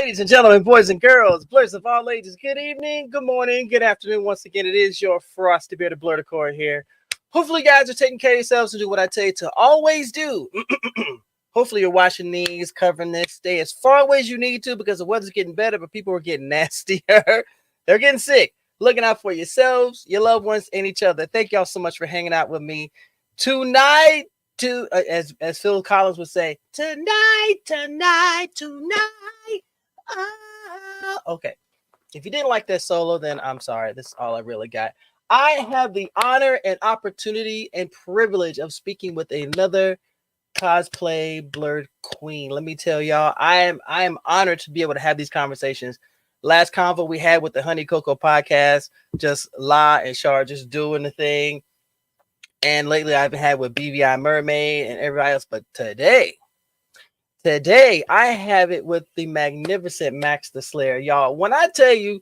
Ladies and gentlemen, boys and girls, blurs of all ages, good evening, good morning, good afternoon. Once again, it is your frosty bearded Blerdicorn here. Hopefully, you guys are taking care of yourselves and do what I tell you to always do. Hopefully, you're washing these, covering this. Stay as far away as you need to because the weather's getting better, but people are getting nastier. They're getting sick. Looking out for yourselves, your loved ones, and each other. Thank y'all so much for hanging out with me tonight. As Phil Collins would say, tonight. Okay. If you didn't like that solo, then I'm sorry. This is all I really got. I have the honor and opportunity and privilege of speaking with another cosplay blerd queen. Let me tell y'all, I am honored to be able to have these conversations. Last convo we had with the Honey Cocoa podcast, just La and Char just doing the thing. And lately I've had with BVI Mermaid and everybody else. But today I have it with the magnificent MaxxtheSlayer. Y'all, when I tell you,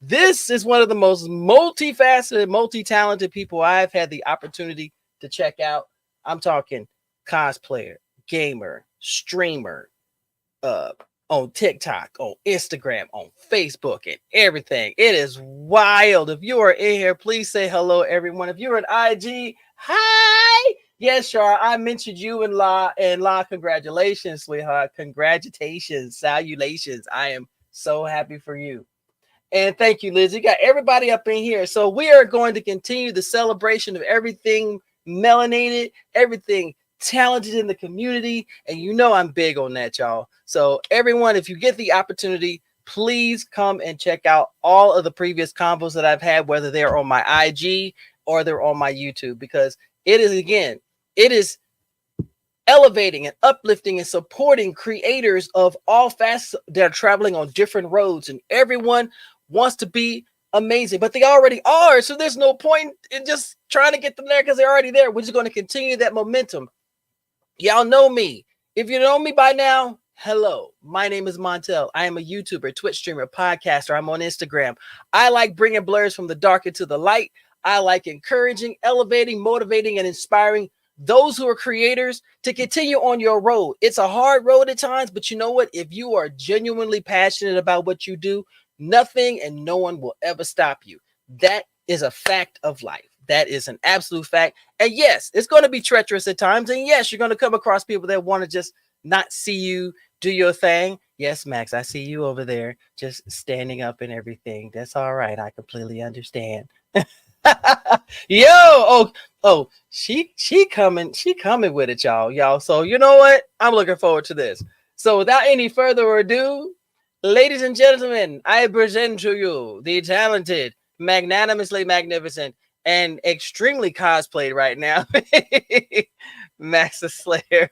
this is one of the most multifaceted, multi-talented people I've had the opportunity to check out. I'm talking cosplayer, gamer, streamer, on TikTok, on Instagram, on Facebook, and everything. It is wild. If you are in here, please say hello, everyone. If you're an IG, hi. Yes, Char, I mentioned you and La. Congratulations, sweetheart. Congratulations, salutations. I am so happy for you. And thank you, Liz. You got everybody up in here. So we are going to continue the celebration of everything melanated, everything talented in the community, and you know I'm big on that, y'all. So everyone, if you get the opportunity, please come and check out all of the previous combos that I've had, whether they're on my IG or they're on my YouTube, because it is elevating and uplifting and supporting creators of all facets that are traveling on different roads, and everyone wants to be amazing, but they already are, so there's no point in just trying to get them there because they're already there. We're just going to continue that momentum. Y'all know me. If you know me by now, hello. My name is Montel. I am a YouTuber, Twitch streamer, podcaster. I'm on Instagram. I like bringing blurs from the dark into the light. I like encouraging, elevating, motivating, and inspiring those who are creators to continue on your road. It's a hard road at times, but you know what? If you are genuinely passionate about what you do, nothing and no one will ever stop you. That is a fact of life. That is an absolute fact. And yes, it's going to be treacherous at times. And yes, you're going to come across people that want to just not see you do your thing. Yes, Max, I see you over there just standing up and everything. That's all right. I completely understand. Yo, she coming with it, y'all. So you know what? I'm looking forward to this. So without any further ado, ladies and gentlemen, I present to you the talented, magnanimously magnificent, and extremely cosplayed right now, MaxxtheSlayer.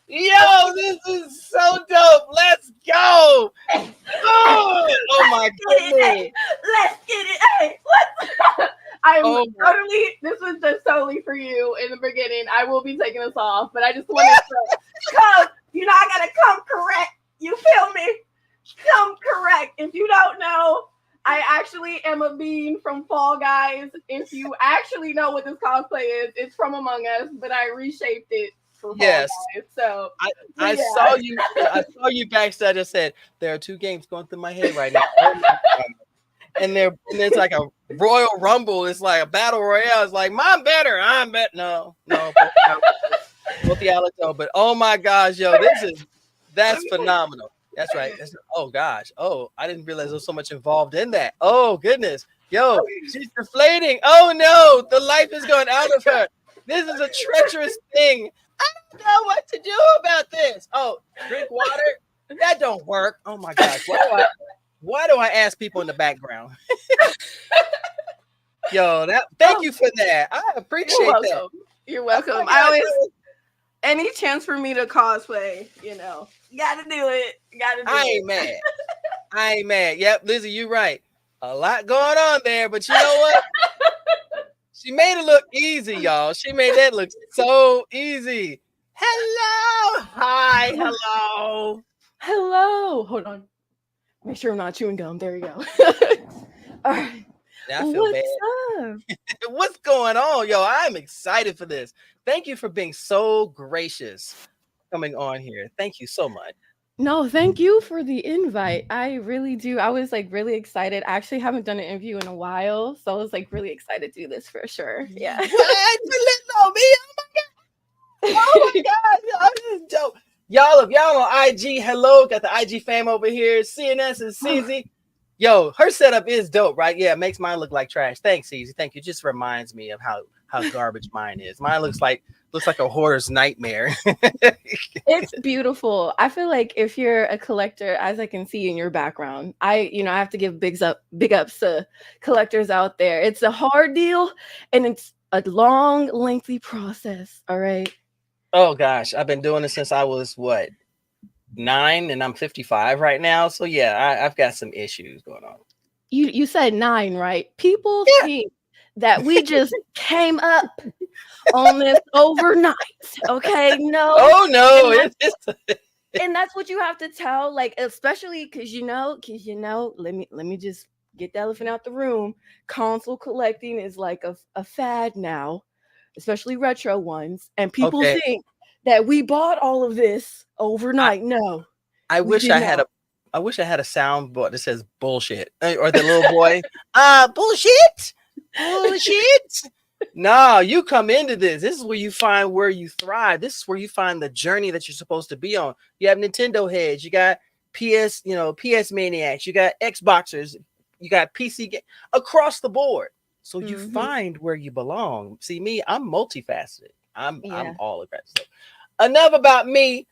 Yo, this is so dope. Let's go. Oh my goodness. Let's get it. Hey, this was just solely for you in the beginning. I will be taking this off, but I just wanted to come. I gotta come correct. You feel me? Come correct. If you don't know, I actually am a bean from Fall Guys. If you actually know what this cosplay is, it's from Among Us, but I reshaped it for Fall Guys. So I saw you backstage. I said there are two games going through my head right now. And there's like a Royal Rumble. It's like a battle royale. It's like I'm better. No, both y'all don't. But oh my gosh, yo, that's phenomenal. That's right. Oh gosh. Oh, I didn't realize there was so much involved in that. Oh goodness. Yo, she's deflating. Oh no, the life is going out of her. This is a treacherous thing. I don't know what to do about this. Oh, drink water? That don't work. Oh my gosh. Why do I ask people in the background? Yo, thank you for that. I appreciate that. You're welcome. Any chance for me to cosplay, gotta do it. I ain't mad. Yep, Lizzie, you're right. A lot going on there, but you know what? She made it look easy, y'all. She made that look so easy. Hello. Hi. Hello. Hold on. Make sure I'm not chewing gum. There you go. All right. I feel bad. What's going on, yo? I'm excited for this. Thank you for being so gracious coming on here. Thank you so much. No, thank you for the invite. I really do. I was like really excited. I actually haven't done an interview in a while, so I was like really excited to do this for sure. Yeah. What? You little on me? Oh my God. Yo, this is dope. Y'all, if y'all on IG, hello, got the IG fam over here. CNS and CZ. Yo, her setup is dope, right? Yeah, it makes mine look like trash. Thanks, CZ. Thank you. Just reminds me of how garbage mine is. Mine looks like a hoarder's nightmare. It's beautiful. I feel like if you're a collector, as I can see in your background, I have to give big ups to collectors out there. It's a hard deal and it's a long, lengthy process. All right. Oh gosh, I've been doing this since I was what 9, and I'm 55 right now. So yeah, I've got some issues going on. You said 9, right? People think that we just came up on this overnight. Okay, no. Oh no, and that's what you have to tell, like, especially because let me just get the elephant out the room. Console collecting is like a fad now, especially retro ones, and people think that we bought all of this overnight. I wish I had a soundboard that says bullshit, or the little boy bullshit. No, you come into this. This is where you find where you thrive. This is where you find the journey that you're supposed to be on. You have Nintendo heads, you got PS maniacs, you got Xboxers, you got PC across the board. So you find where you belong. See me, I'm multifaceted. I'm all aggressive. So, enough about me.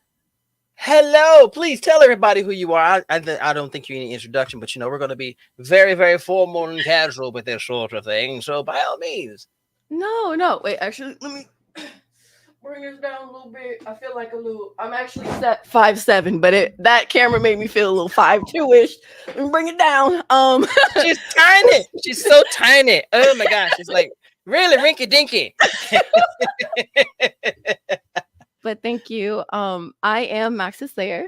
Hello, please tell everybody who you are. I don't think you need an introduction, but we're going to be very, very formal and casual with this sort of thing. So by all means. No. Wait, actually, let me bring this down a little bit. I feel like I'm actually set 5'7", but that camera made me feel a little 5'2"-ish. Let me bring it down. She's tiny. She's so tiny. Oh my gosh, she's like really rinky dinky. But thank you. I am MaxxtheSlayer.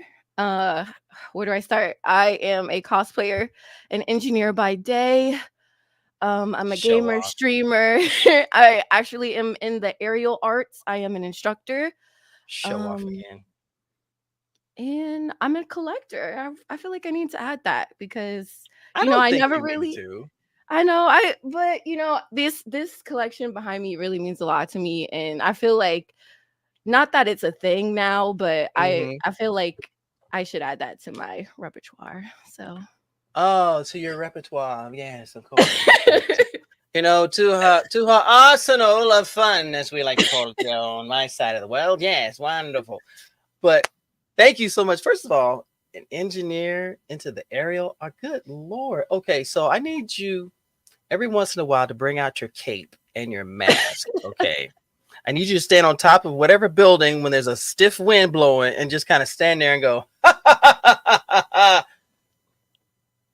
Where do I start? I am a cosplayer, an engineer by day. I'm a gamer, streamer. I actually am in the aerial arts. I am an instructor. Show off again. And I'm a collector. I feel like I need to add that because I never really. I know. But this collection behind me really means a lot to me, and I feel like not that it's a thing now, but I feel like I should add that to my repertoire. So. Oh, to your repertoire, yes, of course. To her arsenal of fun, as we like to call it on my side of the world. Yes, wonderful. But thank you so much. First of all, an engineer into the aerial. Oh, good Lord. Okay, so I need you every once in a while to bring out your cape and your mask. Okay. I need you to stand on top of whatever building when there's a stiff wind blowing and just kind of stand there and go,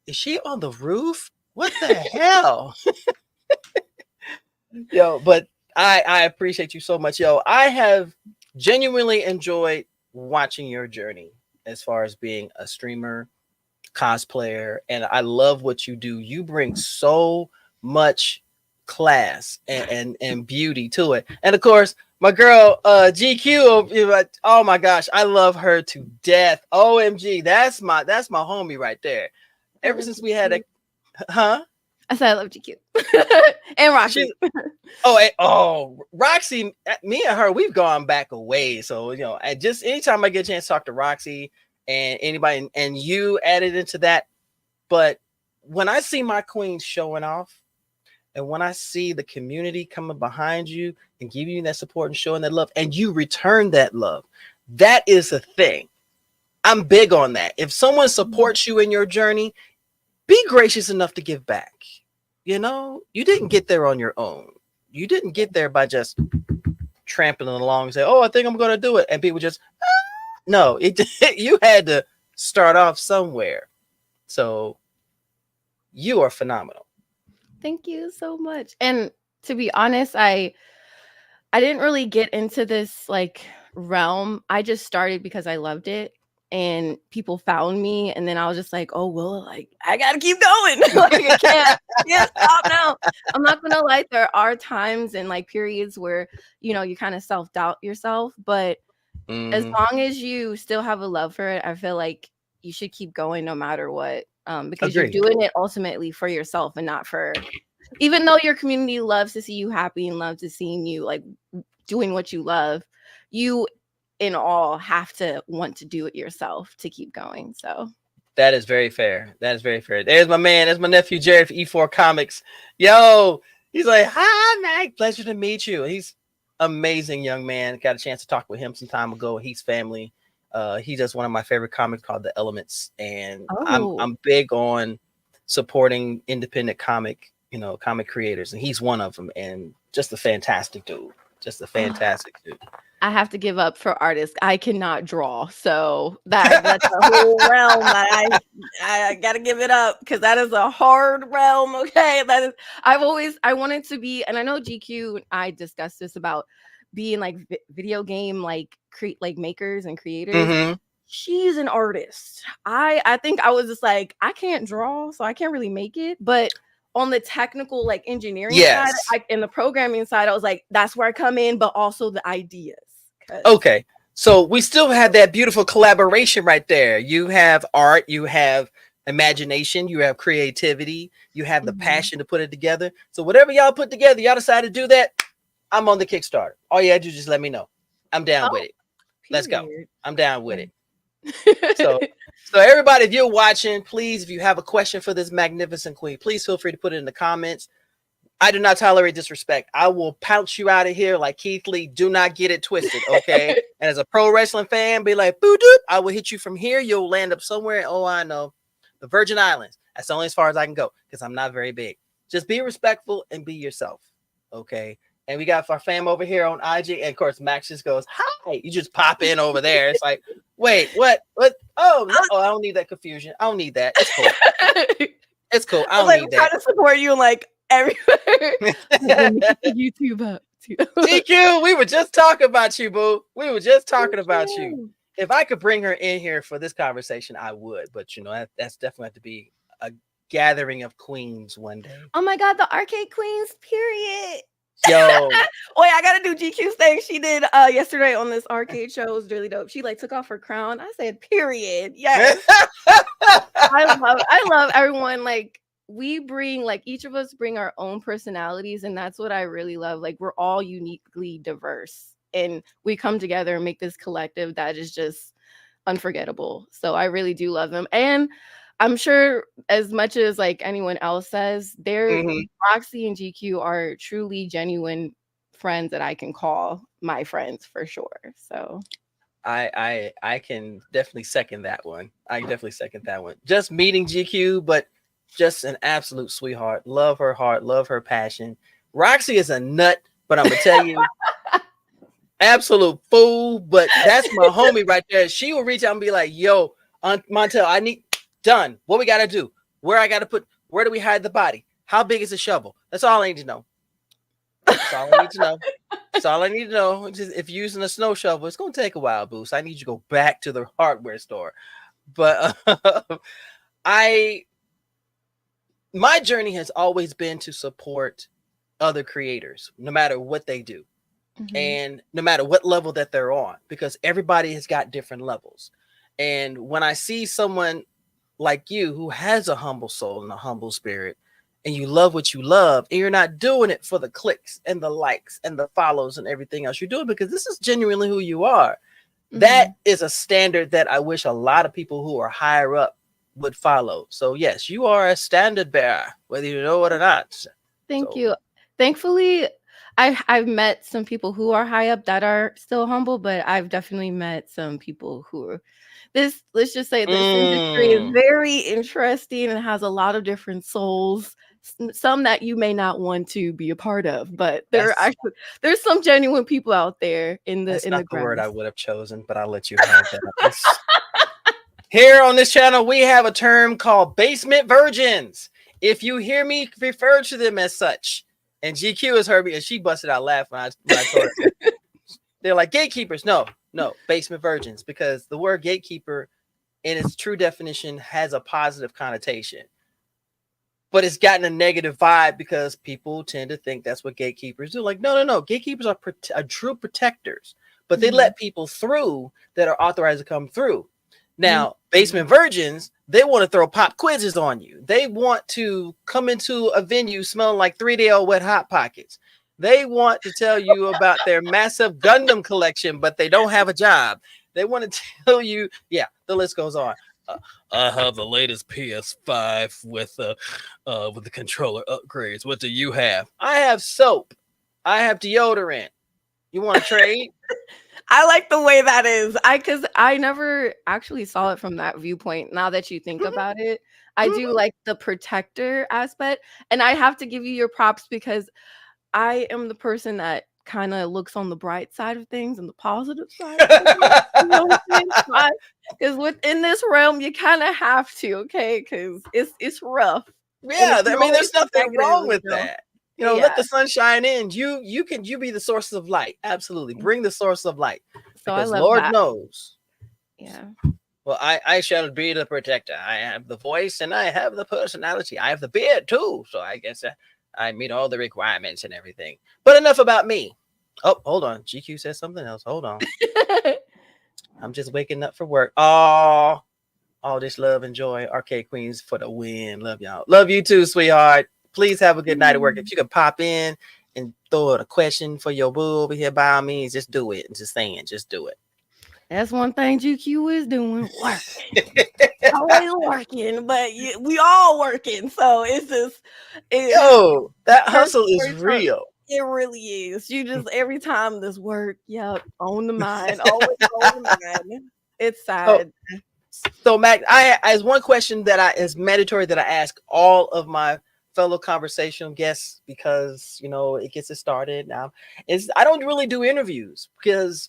is she on the roof? What the hell? Yo, but I appreciate you so much. Yo, I have genuinely enjoyed watching your journey as far as being a streamer, cosplayer, and I love what you do. You bring so much class and beauty to it. And of course, my girl GQ, oh my gosh, I love her to death. OMG, that's my homie right there. Ever since we had I said I love GQ. And Roxy. Roxy, me and her, we've gone back a way. So, just anytime I get a chance to talk to Roxy and anybody, and you added into that. But when I see my queen showing off, and when I see the community coming behind you and giving you that support and showing that love, and you return that love, that is a thing. I'm big on that. If someone supports you in your journey, be gracious enough to give back. You didn't get there on your own. You didn't get there by just trampling along and say, oh, I think I'm going to do it. And people just, no, you had to start off somewhere. So you are phenomenal. Thank you so much. And to be honest, I didn't really get into this realm. I just started because I loved it. And people found me, and then I was just like, oh, well, I gotta keep going. I can't stop now. I'm not gonna lie, there are times and periods where you kind of self-doubt yourself, but As Mhm. long as you still have a love for it, I feel like you should keep going no matter what. Because you're Agreed. doing it ultimately for yourself and not for, even though your community loves to see you happy and loves to seeing you like doing what you love, you in all have to want to do it yourself to keep going. So That is very fair. That is very fair. There's my man. There's my nephew Jared from E4 Comics. Yo, he's like, hi, Mac. Pleasure to meet you. He's amazing young man. Got a chance to talk with him some time ago. He's family. He does one of my favorite comics called The Elements, and I'm big on supporting independent comic creators, and he's one of them. And just a fantastic dude. Just a fantastic dude. I have to give up for artists. I cannot draw, so that's a whole realm that I gotta give it up because that is a hard realm. Okay, that is. I wanted to be, and I know GQ. I discussed this about being like video game like makers and creators. Mm-hmm. She's an artist. I think I was just like, I can't draw, so I can't really make it, but on the technical like engineering side, in the programming side, I was like, that's where I come in, but also the ideas. Okay, so we still have that beautiful collaboration right there. You have art, you have imagination, you have creativity, you have the passion to put it together. So whatever y'all put together, y'all decide to do that, I'm on the Kickstarter. All you have to do is just let me know. I'm down with it. Let's go. I'm down with it. So everybody, if you're watching, please, if you have a question for this magnificent queen, please feel free to put it in the comments. I do not tolerate disrespect. I will pounce you out of here like Keith Lee. Do not get it twisted, okay? And as a pro wrestling fan, be like, boo doop. I will hit you from here. You'll land up somewhere. Oh, I know. The Virgin Islands. That's only as far as I can go because I'm not very big. Just be respectful and be yourself, okay? And we got our fam over here on IG. And of course, Max just goes, hi. You just pop in over there. It's like, wait, what? Oh, no, I don't need that confusion. I don't need that. It's cool. It's cool. I don't need that. I'm trying to support you like everywhere. YouTube up. TQ, we were just talking about you, boo. We were just talking about you. If I could bring her in here for this conversation, I would. But that's definitely have to be a gathering of queens one day. Oh my god, the arcade queens, period. Yo, wait, I gotta do GQ's thing she did yesterday on this arcade show. It was really dope. She like took off her crown. I said, period. Yes. I love everyone. Like we bring, like each of us bring our own personalities, and that's what I really love. Like we're all uniquely diverse, and we come together and make this collective that is just unforgettable. So I really do love them, and I'm sure as much as like anyone else says, Roxy and GQ are truly genuine friends that I can call my friends for sure. So I can definitely second that one. I can definitely second that one. Just meeting GQ, but just an absolute sweetheart. Love her heart, love her passion. Roxy is a nut, but I'm gonna tell you, absolute fool. But that's my homie right there. She will reach out and be like, yo, Aunt Montel, I need done. What we gotta do? Where do we hide the body? How big is the shovel? That's all I need to know. That's all I need to know. That's all I need to know. Just, if you're using a snow shovel, it's gonna take a while, Boost. I need you to go back to the hardware store. But my journey has always been to support other creators, no matter what they do, and no matter what level that they're on, because everybody has got different levels. And when I see someone like you who has a humble soul and a humble spirit, and you love what you love, and you're not doing it for the clicks and the likes and the follows and everything else, you're doing it because this is genuinely who you are. That is a standard that I wish a lot of people who are higher up would follow. So yes, you are a standard bearer, whether you know it or not. Thank you. Thankfully, I've met some people who are high up that are still humble, but I've definitely met some people who are let's just say this industry is very interesting and has a lot of different souls, some that you may not want to be a part of, but there's some genuine people out there in the word I would have chosen, but I'll let you have that. Here on this channel, we have a term called basement virgins. If you hear me refer to them as such, and GQ has heard me, and she busted out laughing when I told her. They're like gatekeepers. No, basement virgins, because the word gatekeeper in its true definition has a positive connotation, but it's gotten a negative vibe because people tend to think that's what gatekeepers do. Like, no. Gatekeepers are true protectors. but they let people through that are authorized to come through. Now, Mhm. basement virgins, they want to throw pop quizzes on you. They want to come into a venue smelling like 3-day-old wet Hot Pockets. They want to tell you about their massive Gundam collection, but they don't have a job. They want to tell you, yeah, the list goes on. I have the latest PS5 with the controller upgrades. What do you have? I have soap. I have deodorant. You want to trade? I like the way that is. Because I never actually saw it from that viewpoint. Now that you think about it, I do like the protector aspect, and I have to give you your props because I am the person that kind of looks on the bright side of things and the positive side of things. You know what I'm saying? Because within this realm, you kind of have to, okay? Because it's rough. Yeah, it's I mean, there's always nothing negative, wrong with you know? that. You know, Yeah. let the sun shine in. You be the source of light. Absolutely, bring the source of light. So I Because love Lord that. knows. Yeah. Well, I shall be the protector. I have the voice and I have the personality. I have the beard too. So I guess I meet all the requirements and everything. But enough about me. Oh, hold on. GQ says something else. Hold on. I'm just waking up for work. Oh, all this love and joy. Arcade Queens for the win. Love y'all. Love you too, sweetheart. Please have a good night at work. If you could pop in and throw out a question for your boo over here, by all means, just do it. Just saying, just do it. That's one thing GQ is doing. Working. Always working, but we all working. So it's just Yo, that hustle is real. It really is. You just every time this work, yep, on the mind, always on the mind. It's sad. So Mac, I as one question that is mandatory that I ask all of my fellow conversational guests because it gets it started now is I don't really do interviews because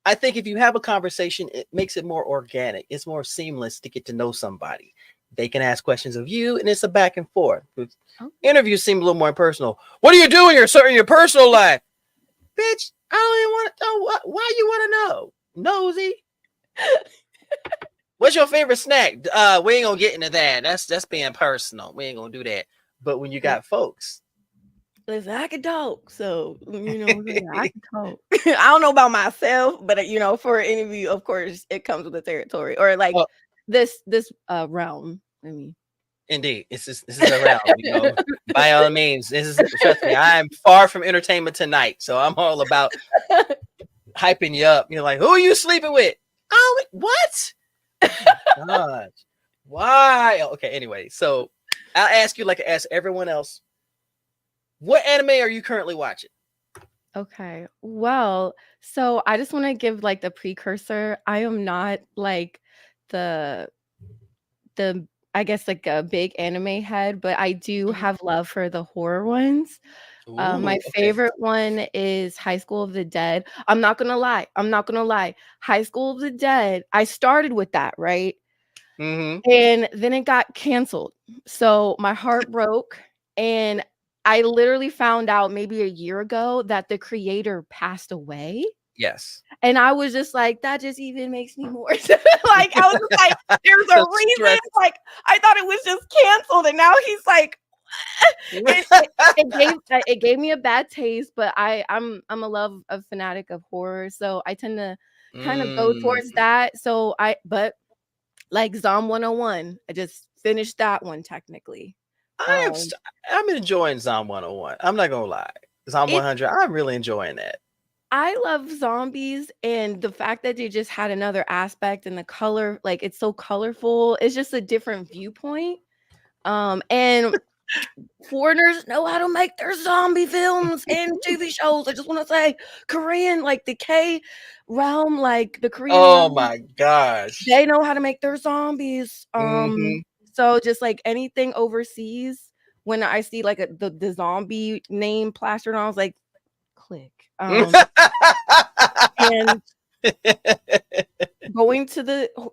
I think if you have a conversation, it makes it more organic. It's more seamless to get to know somebody. They can ask questions of you, and it's a back and forth. Interviews seem a little more personal. What do you do in your personal life? Bitch, I don't even want to know. Why you want to know? Nosy. What's your favorite snack? We ain't gonna get into that. That's being personal. We ain't gonna do that. But when you got folks. Listen, I can talk, so I can talk. I don't know about myself, but for an interview, of course, it comes with the territory or like this realm. I mean, indeed, this is a realm. By all means, trust me. I'm far from entertainment tonight, so I'm all about hyping you up. You're like, who are you sleeping with? Oh, what? God, why? Okay, anyway, so I'll ask you like I ask everyone else. What anime are you currently watching? Okay. Well, so I just want to give like the precursor. I am not like the I guess like a big anime head, but I do have love for the horror ones. My favorite one is High School of the Dead. I'm not gonna lie. High School of the Dead. I started with that, right? Mm-hmm. And then it got canceled. So my heart broke, and I literally found out maybe a year ago that the creator passed away. Yes. And I was just like, that just even makes me more like I was just like, there's a reason. Like I thought it was just canceled, and now he's like, it gave me a bad taste. But I'm a fanatic of horror, so I tend to kind of go towards that. So but like Zom 101, I just finished that one technically. I'm enjoying Zom 101. I'm not gonna lie. Zom 100, I'm really enjoying that. I love zombies, and the fact that they just had another aspect, and the color, like it's so colorful. It's just a different viewpoint. And foreigners know how to make their zombie films and TV shows. I just want to say Korean, like the K realm, like the Korean. Oh my gosh. They know how to make their zombies. So just like anything overseas, when I see like the zombie name plastered on, I was like, click. And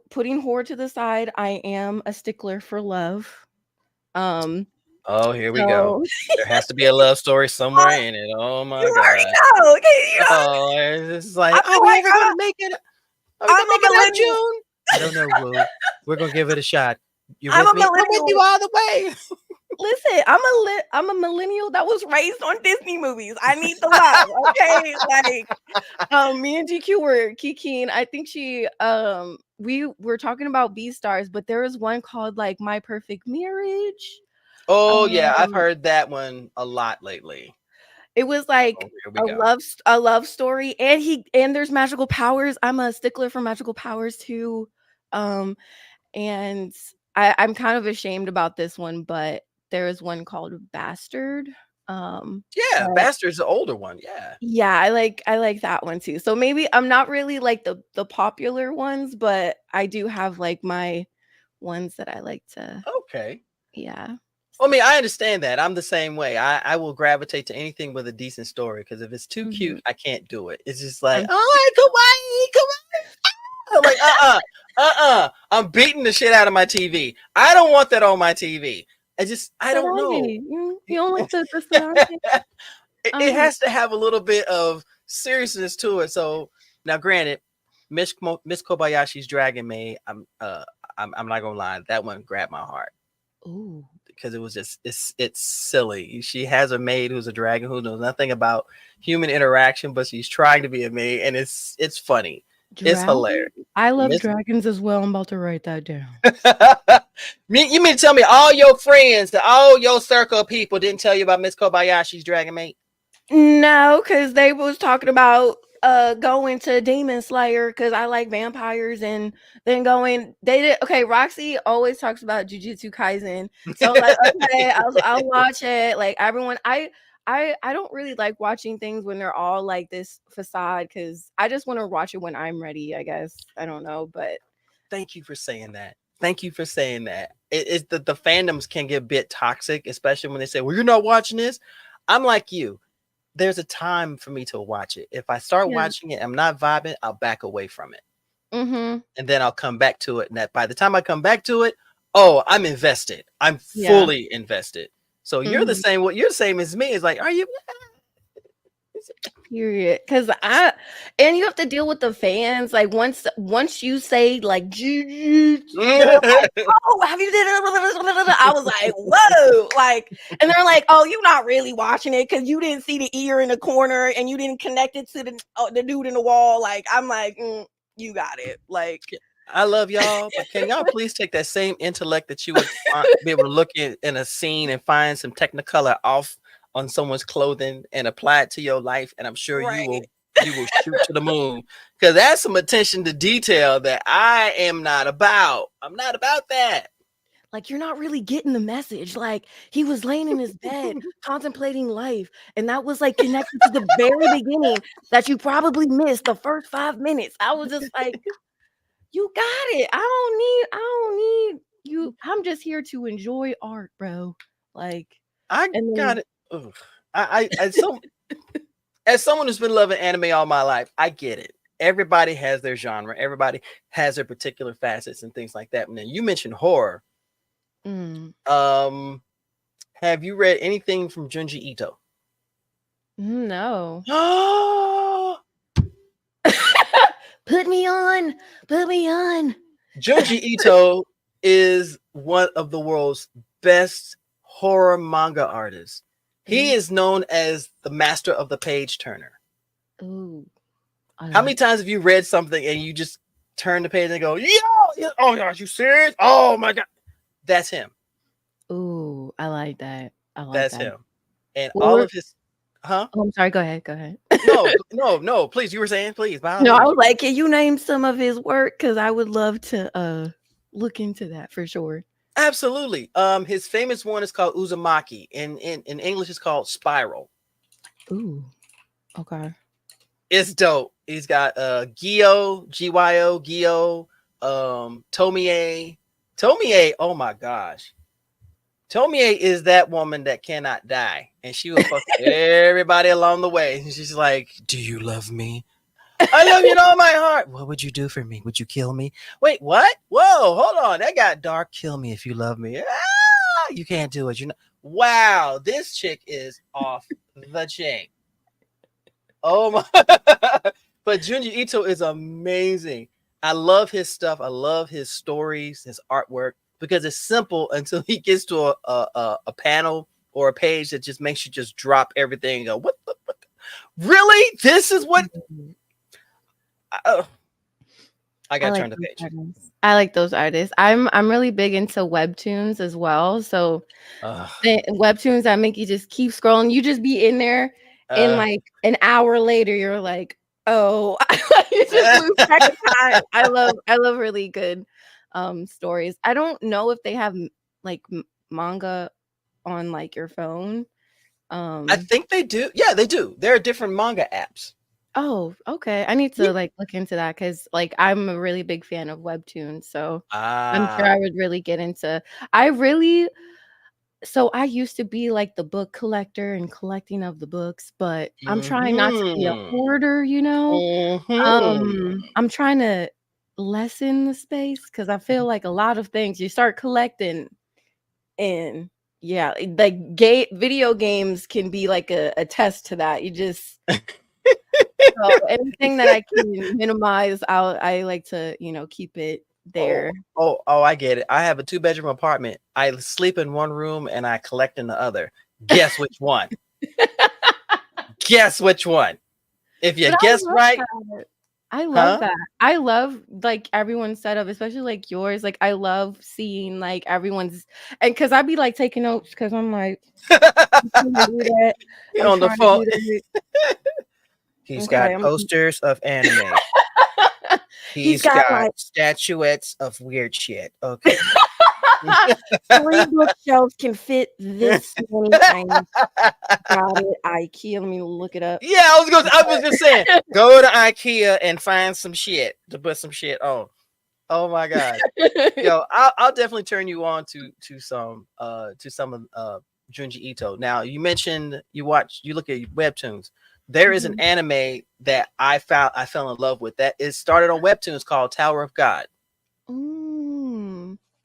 putting horror to the side, I am a stickler for love. Oh, here we go. There has to be a love story somewhere in it. Oh my god. Oh, it's like, are we ever gonna make it? Are we gonna make it out June? I don't know, Will. We're gonna give it a shot. You with me? I'm with you all the way. Listen, I'm a millennial that was raised on Disney movies. I need the love, okay? Like, me and GQ were kikiing. I think we were talking about B stars, but there was one called like My Perfect Marriage. Oh yeah, I've Um, heard that one a lot lately. it was Oh, like here we go. a love story, and there's magical powers. I'm a stickler for magical powers too. And I'm kind of ashamed about this one, but there is one called Bastard. Yeah, But Bastard's the older one. Yeah. yeah, I like that one too. So maybe I'm not really like the popular ones, but I do have like my ones that I like to. Okay. Yeah. I mean, I understand that. I'm the same way. I will gravitate to anything with a decent story because if it's too cute, I can't do it. It's just like, I'm oh, kawaii, kawaii. I'm like, I'm beating the shit out of my TV. I don't want that on my TV. I don't know. You don't like the Saranghe? It has to have a little bit of seriousness to it. So now, granted, Miss Kobayashi's Dragon Maid, I'm not gonna lie, that one grabbed my heart. Ooh. Because it was just it's silly. She has a maid who's a dragon who knows nothing about human interaction, but she's trying to be a maid, and it's funny. It's hilarious. I love dragons as well. I'm about to write that down. You mean to tell me all your friends, all your circle of people didn't tell you about Miss Kobayashi's Dragon Maid? No, because they was talking about going to Demon Slayer because I like vampires, and then Roxy always talks about Jujutsu Kaisen, so like okay, I'll watch it. Like everyone, I don't really like watching things when they're all like this facade because I just want to watch it when I'm ready. I guess I don't know, but thank you for saying that. Thank you for saying that. It's the fandoms can get a bit toxic, especially when they say, "Well, you're not watching this." I'm like you. There's a time for me to watch it. If I start watching it, I'm not vibing, I'll back away from it. And then I'll come back to it. And that by the time I come back to it, oh, I'm invested. I'm fully invested. So you're the same. What you're the same as me is like, are you? Period. Because and you have to deal with the fans. Like once you say like, like, oh, have you did it? I was like, whoa, like, and they're like, oh, you're not really watching it because you didn't see the ear in the corner and you didn't connect it to the dude in the wall. Like, I'm like, you got it. Like, I love y'all, but can y'all please take that same intellect that you would be able to look in a scene and find some technicolor off on someone's clothing and apply it to your life, and I'm sure you will shoot to the moon, because that's some attention to detail that I am not about. I'm not about that. Like, you're not really getting the message. Like, he was laying in his bed contemplating life, and that was like connected to the very beginning that you probably missed the first 5 minutes. I was just like, you got it. I don't need you. I'm just here to enjoy art, bro. Like, got it. Ugh. As someone who's been loving anime all my life, I get it. Everybody has their genre. Everybody has their particular facets and things like that. And then you mentioned horror. Have you read anything from Junji Ito? No. Put me on. Junji Ito is one of the world's best horror manga artists. He is known as the master of the page turner. Ooh. How many times have you read something and you just turn the page and go, yo, oh my gosh, you serious? Oh my God. That's him. Ooh, I like that. That's him. And all of his, huh? Oh, I'm sorry. Go ahead. No, please. You were saying, please. No, I was like, can you name some of his work? Because I would love to look into that for sure. Absolutely. His famous one is called Uzumaki. In English, it's called Spiral. Ooh, okay. It's dope. He's got Gyo, Gyo, Tomie. Oh my gosh. Tomie is that woman that cannot die, and she will fuck everybody along the way. And she's like, "Do you love me? I love you with all my heart. What would you do for me? Would you kill me? Wait, what? Whoa, hold on. That got dark. Kill me if you love me. You can't do it. Wow, this chick is off the chain. Oh my. But Junji Ito is amazing. I love his stuff. I love his stories, his artwork. because it's simple until he gets to a panel or a page that just makes you just drop everything and go, what really? This is what I gotta turn the page. I like those artists. I'm really big into webtoons as well. So webtoons that make you just keep scrolling. You just be in there, and like an hour later, you're like, oh, you just lose track of time. I love really good stories. I don't know if they have like manga on like your phone. I think they do. Yeah, they do. There are different manga apps. Oh, okay. I need to like look into that because like I'm a really big fan of webtoons. So I'm sure I would really get into. So I used to be like the book collector and collecting of the books, but I'm trying not to be a hoarder, you know. I'm trying to lessen the space because I feel like a lot of things you start collecting, and yeah, like video games can be like a test to that. You just so anything that I can minimize, I like to, keep it there. Oh, I get it. I have a 2-bedroom apartment. I sleep in one room and I collect in the other. Guess which one? Guess which one? If you guess right. I love that. I love like everyone's setup, especially like yours. Like I love seeing like everyone's, and because I'd be like taking notes because I'm like I'm on the phone. He's got posters of anime. He's got like statuettes of weird shit. Okay. 3 bookshelves can fit this many times. Got it. IKEA. Let me look it up. Yeah, I was just saying, go to IKEA and find some shit to put some shit on. Oh my god. Yo, I'll definitely turn you on to some of Junji Ito. Now you mentioned you look at webtoons. There is an anime that I fell in love with that is started on webtoons called Tower of God.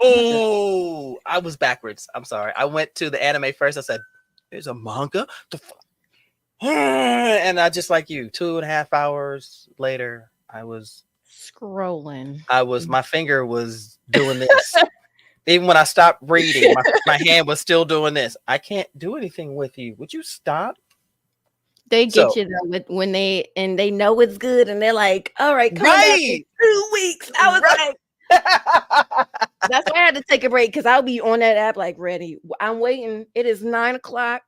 Oh, I was backwards. I'm sorry. I went to the anime first. I said, "There's a manga." And I just like you. 2.5 hours later, I was scrolling. My finger was doing this. Even when I stopped reading, my hand was still doing this. I can't do anything with you. Would you stop? They get you though when they know it's good and they're like, all right, come back in 2 weeks. I was like, that's why I had to take a break because I'll be on that app like ready. I'm waiting. It is 9:00.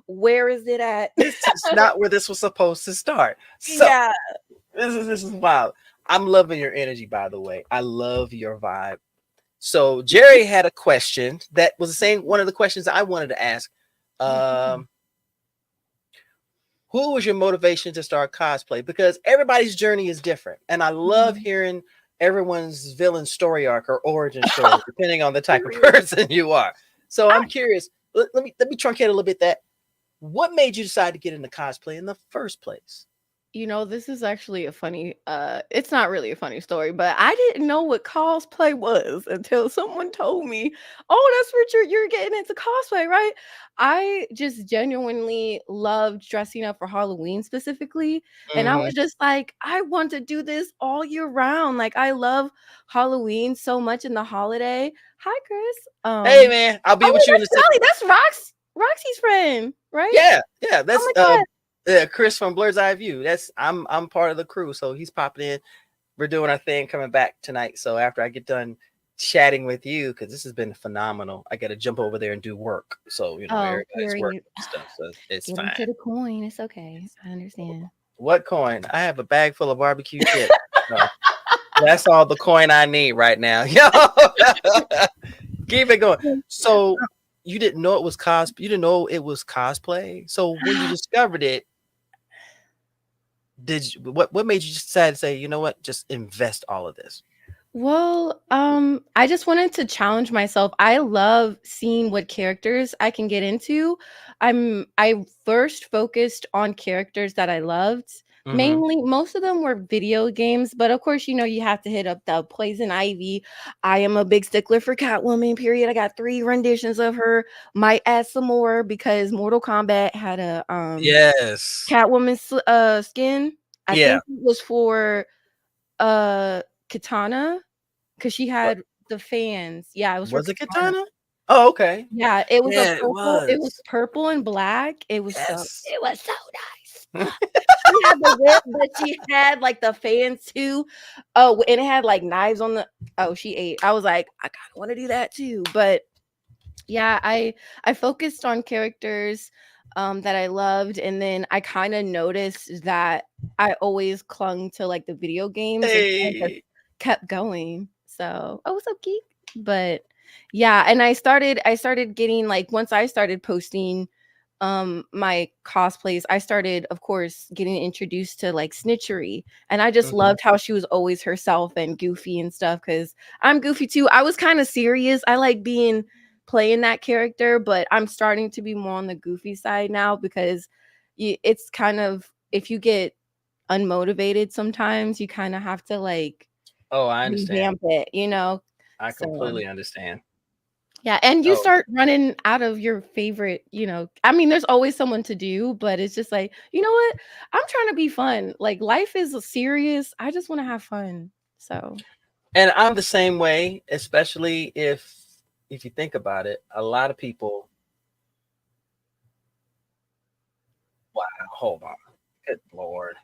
Where is it at? It's not where this was supposed to start. So yeah, this is wild. I'm loving your energy, by the way. I love your vibe. So Jerry had a question that was the same one of the questions I wanted to ask. Who was your motivation to start cosplay? Because everybody's journey is different. And I love hearing everyone's villain story arc or origin story, depending on the type of person you are. So I'm curious. Let me truncate a little bit that. What made you decide to get into cosplay in the first place? This is actually a funny, it's not really a funny story, but I didn't know what cosplay was until someone told me, oh, that's what you're getting into cosplay, right? I just genuinely loved dressing up for Halloween specifically. And I was just like, I want to do this all year round. Like I love Halloween so much in the holiday. Hi, Chris. Hey man, I'll be with you in a second. That's Roxy's friend, right? Yeah, that's Chris from Blerd's Eye View. I'm part of the crew, so he's popping in. We're doing our thing, coming back tonight. So after I get done chatting with you, because this has been phenomenal, I got to jump over there and do work. So everybody's working and stuff. So it's get fine. Into the coin, it's okay. I understand. What coin? I have a bag full of barbecue chips. So that's all the coin I need right now. Yo, keep it going. So. You didn't know it was cosplay. You didn't know it was cosplay. So when you discovered it, what made you decide to say, you know what, just invest all of this? Well, I just wanted to challenge myself. I love seeing what characters I can get into. I first focused on characters that I loved. Mainly, most of them were video games, but of course, you have to hit up the Poison Ivy. I am a big stickler for Catwoman, period. I got 3 renditions of her. Might add some more because Mortal Kombat had a Catwoman skin. I think it was for Katana because she had the fans. Yeah, it was for Was it Katana. Katana? Oh, okay. Yeah, it was a Yeah, it purple. It was was. purple and black. Yes. It was so nice. She had the whip, but she had like the fans too. Oh, and it had like knives on the. Oh, she ate. I was like, I kind of want to do that too. But yeah, I focused on characters that I loved, and then I kind of noticed that I always clung to like the video games and kind of just Hey. kept going. So, oh, what's up, geek? But yeah, and I started getting like once I started posting my cosplays, I started of course getting introduced to like snitchery, and I just Mhm. loved how she was always herself and goofy and stuff because I'm goofy too. I was kind of serious. I like being playing that character, but I'm starting to be more on the goofy side now because it's kind of if you get unmotivated sometimes you kind of have to like Oh, I understand. revamp it, you know. I So completely understand. yeah, and you Oh, start running out of your favorite, you know. I mean, there's always someone to do, but it's just like, you know what? I'm trying to be fun. Like life is serious. I just want to have fun. So and I'm the same way, especially if you think about it, a lot of people. Wow, hold on. Good Lord.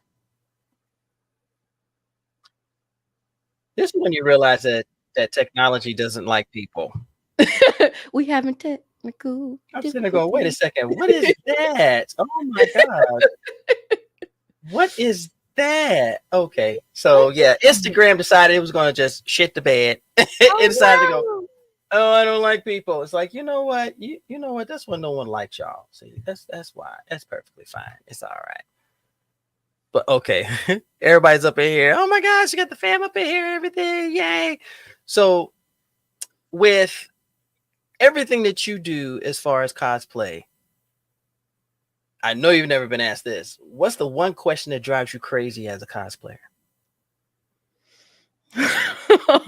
This is when you realize that technology doesn't like people. we having technical I'm sitting there going, wait a difficulties. second, what is that? Oh my God. What is that? Okay. What So is yeah, that? Instagram decided it was gonna just shit the bed. It decided to go, Oh oh, I don't like people. It's like, you know what? You know what? That's when no one likes y'all. See, that's why. That's perfectly fine. It's all right. But okay. Everybody's up in here. Oh my gosh, you got the fam up in here, everything. Yay. So with everything that you do as far as cosplay, I know you've never been asked this. What's the one question that drives you crazy as a cosplayer? no.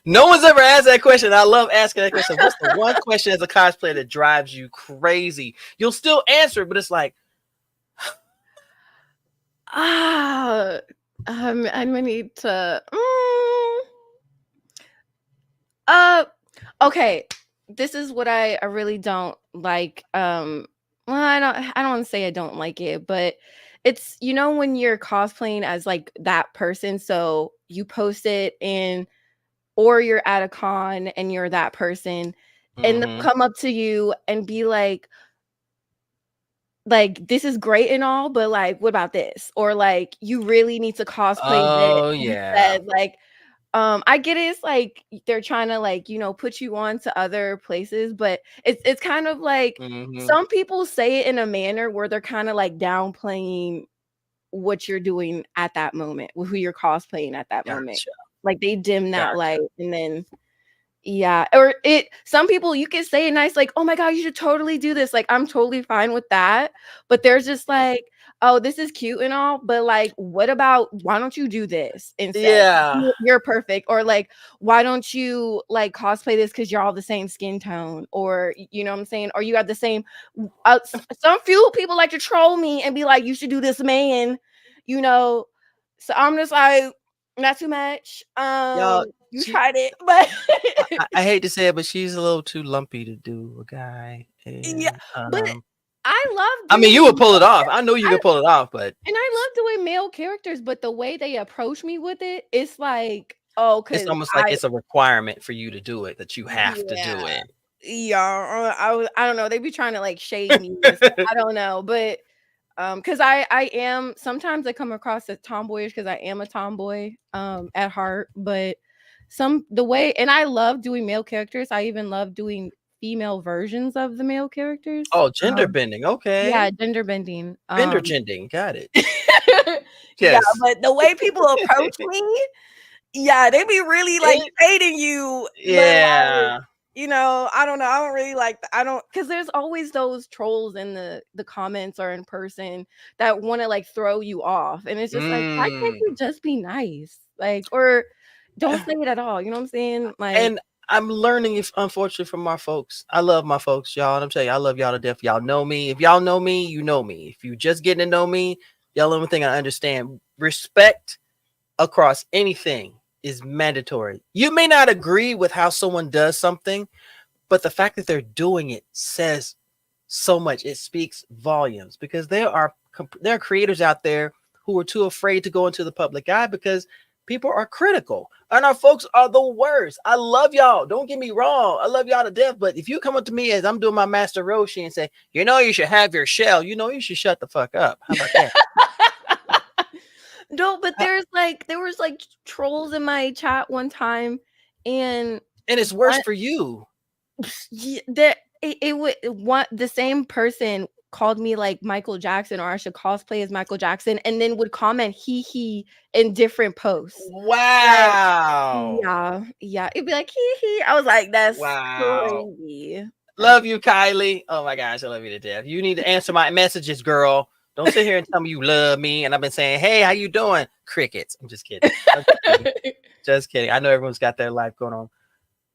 No one's ever asked that question. I love asking that question. What's the one question as a cosplayer that drives you crazy? You'll still answer it, but it's like, Ah, I'm gonna need to. Uh, okay. This is what I really don't like. Well, I don't want to say I don't like it, but it's you know when you're cosplaying as like that person, so you post it and or you're at a con and you're that person, and they'll mm-hmm. come up to you and be like this is great and all, but like what about this? Or like you really need to cosplay this Oh yeah. instead. Like I get it, it's like they're trying to like, you know, put you on to other places, but it's kind of like Mm-hmm. some people say it in a manner where they're kind of like downplaying what you're doing at that moment, with who you're cosplaying at that moment. Gotcha. Like they dim that Gotcha. light and then yeah, or it some people you can say it nice, like, "Oh my god, you should totally do this." Like, I'm totally fine with that. But there's just like, "Oh, this is cute and all, but like, what about why don't you do this instead? Yeah. You're perfect." Or like, "Why don't you like cosplay this because you're all the same skin tone?" Or you know what I'm saying? Or you have the same some few people like to troll me and be like, "You should do this man," you know. So I'm just like, not too much. Y'all, You tried it, but I hate to say it, but she's a little too lumpy to do a guy. yeah, And but I love I mean, you doing would pull it off. I know you I could pull it off, but and I love doing male characters, but the way they approach me with it, it's like, oh, it's because almost like it's a requirement for you to do it, that you have to do yeah, it. yeah, I don't know. They be trying to like shade me and stuff. I don't know, but because I am sometimes I come across as tomboyish because I am a tomboy at heart, but some the way and I love doing male characters. I even love doing female versions of the male characters. Oh, gender bending. Yeah, Okay. gender bending. Gender gending. Got it. Yeah, Yes. but the way people approach me, yeah, they be really like It, shading you, but like, yeah. you know, I don't know. I don't really like. I don't because there's always those trolls in the comments or in person that want to like throw you off, and it's just like, why can't Mm. you just be nice, like, or don't say it at all? You know what I'm saying? Like, And I'm learning, if unfortunately, from my folks. I love my folks, y'all. And I'm telling you, I love y'all to death. Y'all know me. If y'all know me, you know me. If you just getting to know me, y'all, the only thing I understand, respect across anything is mandatory. You may not agree with how someone does something, but the fact that they're doing it says so much. It speaks volumes because there are creators out there who are too afraid to go into the public eye because people are critical, and our folks are the worst. I love y'all. Don't get me wrong. I love y'all to death. But if you come up to me as I'm doing my Master Roshi and say, you know, you should have your shell, you know, you should shut the fuck up. How about that? No, but there was like trolls in my chat one time, and it's worse for you. It would want the same person called me like Michael Jackson, or I should cosplay as Michael Jackson, and then would comment he in different posts. Wow. Like, yeah. It'd be like he. I was like, that's wow. crazy. Love you, Kylie. Oh my gosh, I love you to death. You need to answer my messages, girl. Don't sit here and tell me you love me. And I've been saying, hey, how you doing? Crickets. I'm just kidding. Just kidding. I know everyone's got their life going on.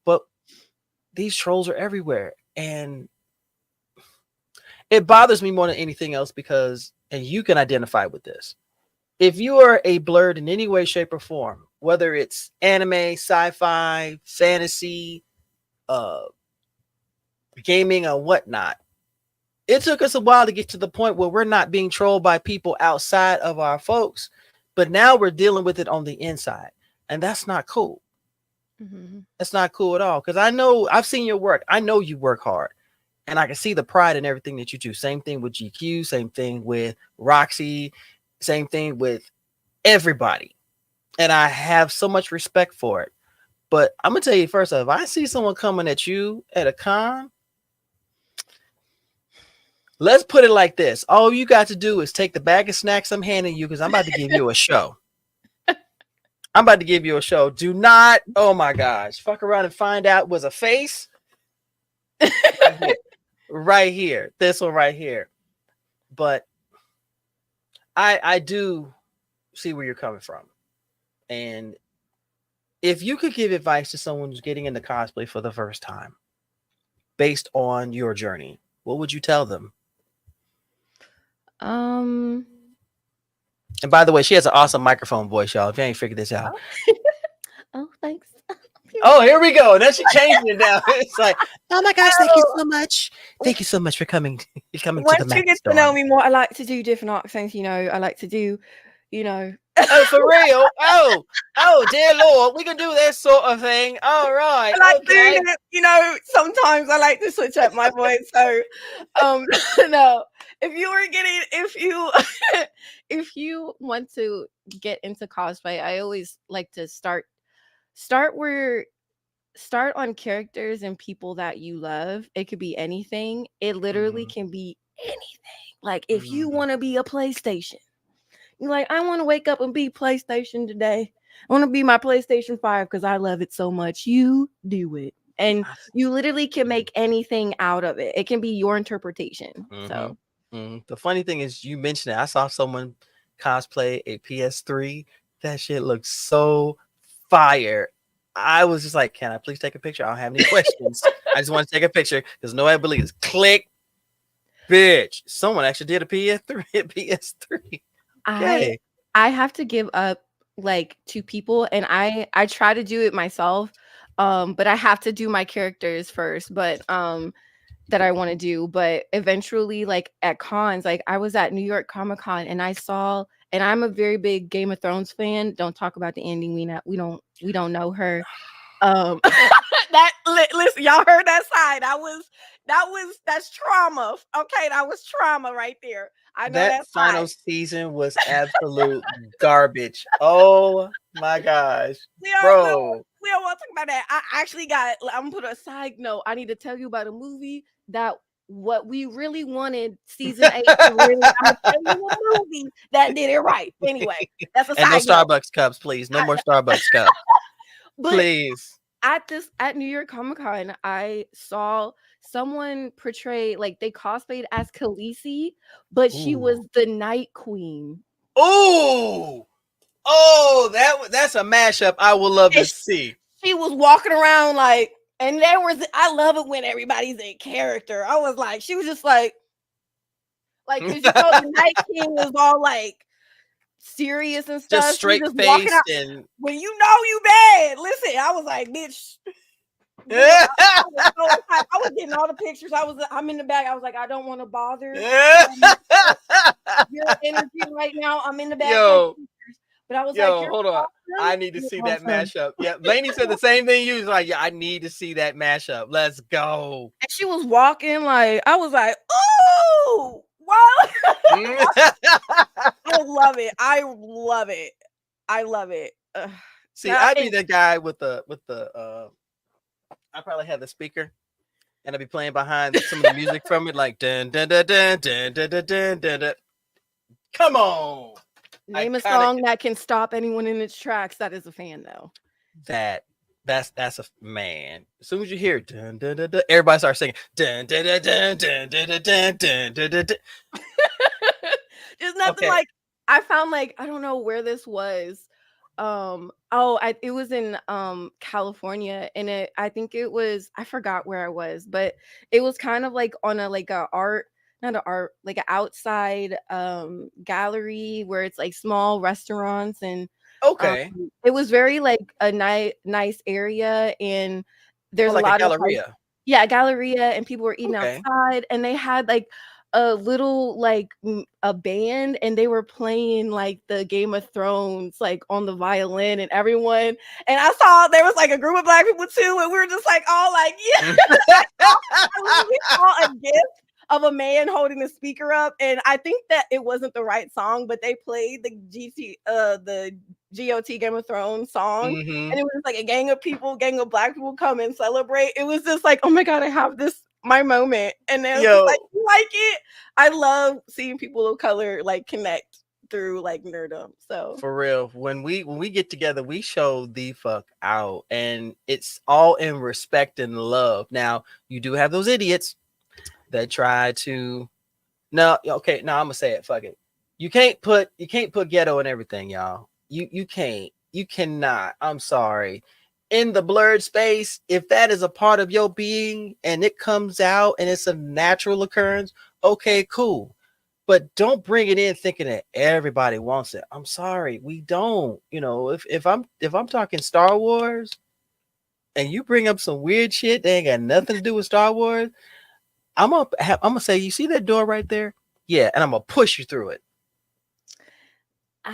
But these trolls are everywhere. And it bothers me more than anything else because, and you can identify with this. If you are a blerd in any way, shape, or form, whether it's anime, sci-fi, fantasy, gaming, or whatnot, it took us a while to get to the point where we're not being trolled by people outside of our folks, but now we're dealing with it on the inside, and that's not cool. Mm-hmm. That's not cool at all, because I know I've seen your work. I know you work hard, and I can see the pride in everything that you do. Same thing with GQ, same thing with Roxy, same thing with everybody, and I have so much respect for it. But I'm gonna tell you first, if I see someone coming at you at a con, let's put it like this. All you got to do is take the bag of snacks I'm handing you, because I'm about to give you a show. I'm about to give you a show. Do not, oh my gosh, fuck around and find out was a face. Right here. This one right here. But I do see where you're coming from. And if you could give advice to someone who's getting into cosplay for the first time, based on your journey, what would you tell them? And by the way, she has an awesome microphone voice, y'all. If you ain't figured this out. Oh, thanks. Oh, here we go. Now she's changing it now. It's like, oh my gosh, thank you so much. Thank you so much for coming. Once to the you get to know me more, I like to do different accents. You know, I like to do, you know. Oh, for real? Oh, dear Lord, we can do that sort of thing. All right. I like doing it. You know, sometimes I like to switch up my voice. So, no. If you want to get into cosplay, I always like to start on characters and people that you love. It could be anything. It literally can be anything. Like if you want to be a PlayStation, you're like, I want to wake up and be PlayStation today. I want to be my PlayStation 5 because I love it so much. You do it. And you literally can make anything out of it. It can be your interpretation. So the funny thing is, you mentioned it. I saw someone cosplay a PS3. That shit looks so fire. I was just like, can I please take a picture? I don't have any questions. I just want to take a picture because nobody believes. Click, bitch. Someone actually did a PS3. Okay. I have to give up like to people, and I try to do it myself. But I have to do my characters first. But that I want to do. But eventually, like at cons, like I was at New York Comic-Con and I saw, and I'm a very big Game of Thrones fan. Don't talk about the ending. We don't know her. Listen, y'all heard that side. That's trauma. Okay, that was trauma right there. I know that final season was absolute garbage. Oh my gosh, bro. We don't want to talk about that. I'm gonna put a side note. I need to tell you about a movie that what we really wanted season 8 to really. I'm gonna tell you a movie that did it right. Anyway, that's a side note. And no Starbucks cups, please. No more Starbucks cups. Please. At New York Comic-Con, I saw someone portray, like they cosplayed as Khaleesi, but she was the Night Queen. Oh, that's a mashup I would love to see. She was walking around like, and I love it when everybody's in character. I was like, she was just like, because you know the Night King was all like serious and stuff. Just She was straight just walking out. faced and When you know you bad, listen. I was like, bitch. I was getting all the pictures. I'm in the back. I was like, I don't want to bother your energy right now. I'm in the back. Yo, but I was yo, like, you're hold on. awesome. I need to You're see that awesome. mashup. Yeah, Lainey said the same thing. You was like, yeah, I need to see that mashup. Let's go. And she was walking like, I was like, oh, wow. I love it. I love it. I love it. See, I'd be the guy with the I probably have the speaker and I'd be playing behind some of the music from it, like dun dun dun dun dun dun dun dun dun. Dun. Come on. Name a song that can stop anyone in its tracks. That is a fan, though. That's a man. As soon as you hear dun dun dun, dun everybody starts singing dun dun dun dun dun dun dun dun dun dun dun. There's nothing like I found like I don't know where this was. It was in California, and I think it was I forgot where I was, but it was kind of like on like an outside gallery where it's like small restaurants and it was very like a nice area, and there's like a lot of Galleria. Galleria, and people were eating outside, and they had like a little like a band, and they were playing like the Game of Thrones like on the violin, and everyone, and I saw there was like a group of Black people too, and we were just like all like yeah. We saw a gift of a man holding the speaker up, and I think that it wasn't the right song, but they played the GOT Game of Thrones song, and it was like a gang of Black people come and celebrate. It was just like, oh my god, I have my moment, and then like, you like it. I love seeing people of color like connect through like nerdom. So for real, when we get together, we show the fuck out, and it's all in respect and love. Now you do have those idiots that try to I'm gonna say it, fuck it. You can't put ghetto in everything, y'all. You cannot. I'm sorry. In the blerd space, if that is a part of your being and it comes out and it's a natural occurrence, okay, cool. But don't bring it in thinking that everybody wants it. I'm sorry, we don't. You know, if I'm talking Star Wars and you bring up some weird shit that ain't got nothing to do with Star Wars, I'm gonna say, you see that door right there? Yeah, and I'm gonna push you through it. I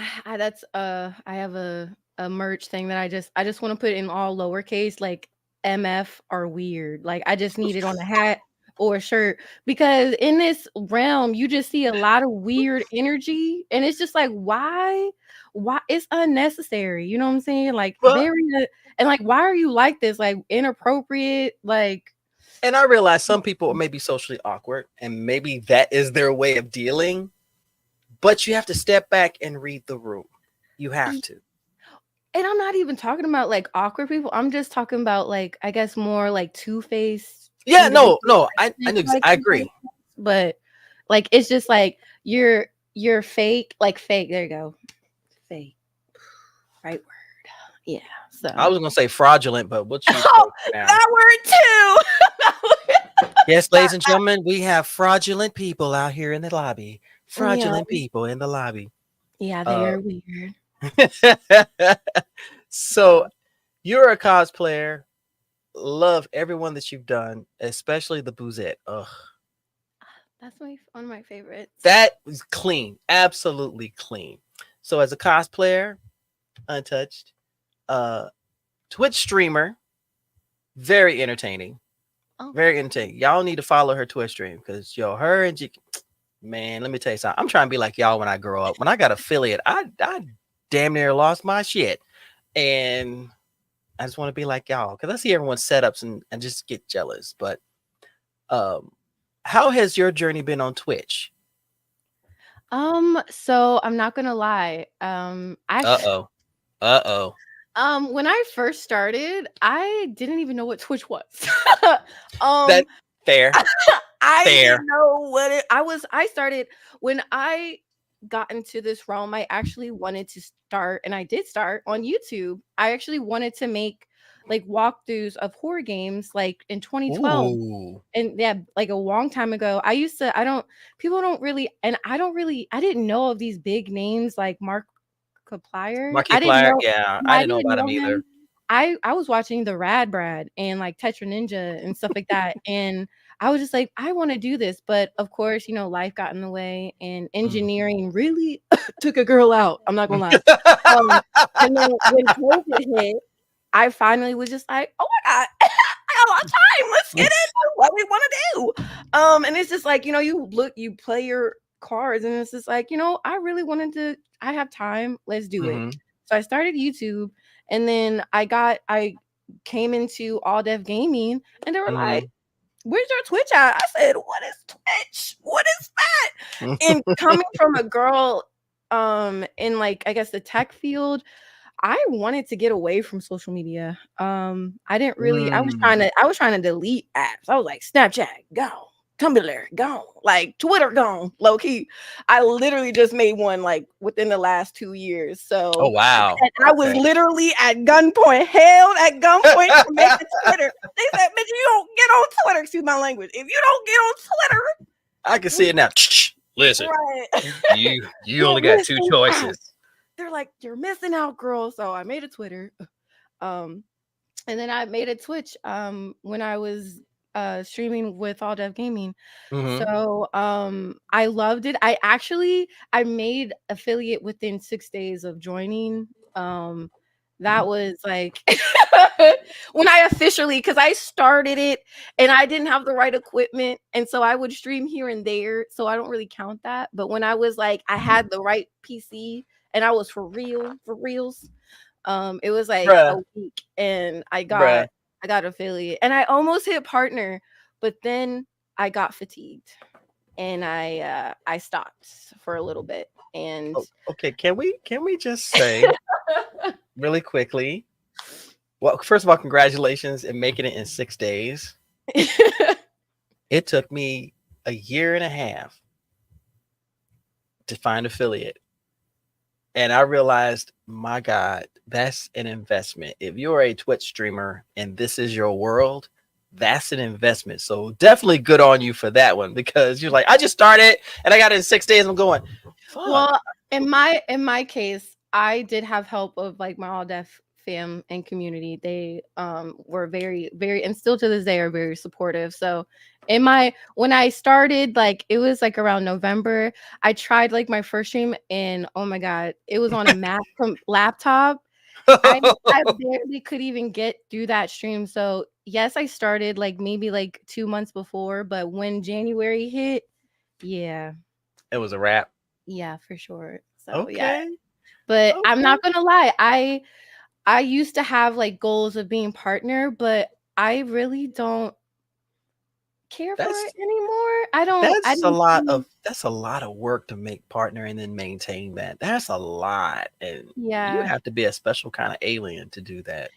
have a merch thing that I just want to put in all lowercase, like MF are weird. Like I just need it on a hat or a shirt, because in this realm you just see a lot of weird energy, and it's just like why it's unnecessary. You know what I'm saying? Like and like why are you like this? Like inappropriate, like. And I realize some people may be socially awkward, and maybe that is their way of dealing. But you have to step back and read the room. You have to. And I'm not even talking about like awkward people. I'm just talking about like, I guess more like two-faced. Yeah, no, I agree. But like it's just like you're fake, like fake. There you go, fake. Right word. Yeah. So I was gonna say fraudulent, but what you that word too. Yes, ladies and gentlemen, we have fraudulent people out here in the lobby. Fraudulent people in the lobby. Yeah, they are weird. So you're a cosplayer. Love everyone that you've done, especially the Bouzette. Ugh. That's one of my favorites. That was clean. Absolutely clean. So as a cosplayer, untouched, Twitch streamer, very entertaining. Oh. Very entertaining. Y'all need to follow her Twitch stream, because her and man, let me tell you something. I'm trying to be like y'all when I grow up. When I got affiliate, I damn near lost my shit. And I just want to be like y'all, because I see everyone's setups and just get jealous. But how has your journey been on Twitch? So I'm not gonna lie. When I first started, I didn't even know what Twitch was. That's fair. I didn't know what it. I started when I got into this realm. I actually wanted to start, and I did start on YouTube. I actually wanted to make like walkthroughs of horror games, like in 2012. Ooh. And yeah, like a long time ago. I didn't know of these big names like Markiplier. I didn't Markiplier, know. yeah, Yeah, I I didn't know didn't about him know either. him. I was watching the Rad Brad and like Tetra Ninja and stuff like that, and I was just like, I want to do this, but of course, you know, life got in the way, and engineering really took a girl out. I'm not gonna lie. And then when COVID hit, I finally was just like, oh my god, I got a lot of time. Let's get into what we want to do. And it's just like, you know, you play your cards, and it's just like, you know, I really wanted to. I have time. Let's do it. Mhm. So I started YouTube, and then I came into All Dev Gaming, and they were like, Mhm. "Where's your Twitch at?" I said, "What is Twitch? What is that?" And coming from a girl, in like I guess the tech field, I wanted to get away from social media. I didn't really. I was trying to delete apps. I was like, Snapchat gone, Tumblr gone, like Twitter gone, low key. I literally just made one like within the last 2 years. Oh So, wow. and I was literally at gunpoint, held at gunpoint to make a Twitter. They said, "Bitch, you don't get on Twitter." Excuse my language. If you don't get on Twitter, I can see it now. Listen, right? you only got two choices. They're like, "You're missing out, girl." So I made a Twitter. And then I made a Twitch when I was streaming with All Dev Gaming. Mhm. So I loved it. I made affiliate within 6 days of joining. That was like when I officially, because I started it and I didn't have the right equipment, and so I would stream here and there, so I don't really count that. But when I was like, I had the right PC and I was for reals. It was like a Bruh. week, and Bruh. I got affiliate, and I almost hit partner, but then I got fatigued, and I stopped for a little bit, and Okay, can we just say really quickly? Well, first of all, congratulations in making it in 6 days. It took me a year and a half to find affiliate. And I realized, my God, that's an investment. If you're a Twitch streamer and this is your world, that's an investment. So definitely good on you for that one, because you're like, I just started and I got it in 6 days. I'm going, fuck. Well, in my case, I did have help of like my All Deaf fam and community. They were very, very, and still to this day are very supportive. So when I started, like it was like around November, I tried like my first stream, and oh my god, it was on a Mac laptop. I barely could even get through that stream. So yes, I started like maybe like 2 months before, but when January hit, yeah. It was a wrap. Yeah, for sure. So yeah. Okay. But I'm Okay. not gonna lie, I used to have like goals of being partner, but I really don't care for That's it anymore. I that's a don't lot see. of work to make partner and then maintain that. That's a lot. And you Yeah. have to be a special kind of alien to do that.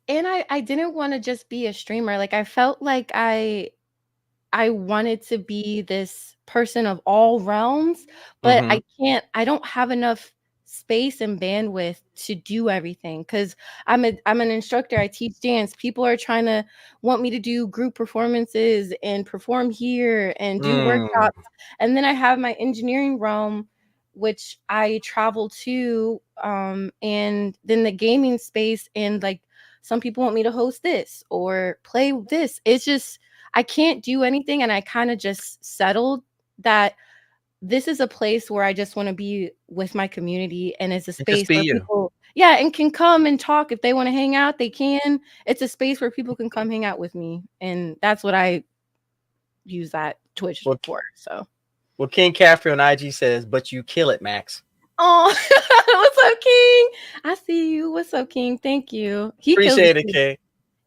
And I didn't want to just be a streamer. Like I felt like I wanted to be this person of all realms, but Mhm. I don't have enough space and bandwidth to do everything, because I'm an instructor. I teach dance. People are trying to want me to do group performances and perform here and do Mm. workshops. And then I have my engineering realm, which I travel to, and then the gaming space, and like some people want me to host this or play this. It's just I can't do anything, and I kind of just settled that this is a place where I just want to be with my community, and it's a And just space be where you. people, yeah, and can come and talk. If they want to hang out, they can. It's a space where people can come hang out with me, and that's what I use that Twitch Well, for. So, well, King Caffrey on IG says, but you kill it, Max. oh, what's up, King? I see you. What's up, King? Thank you. He kills it Appreciate it, too. King.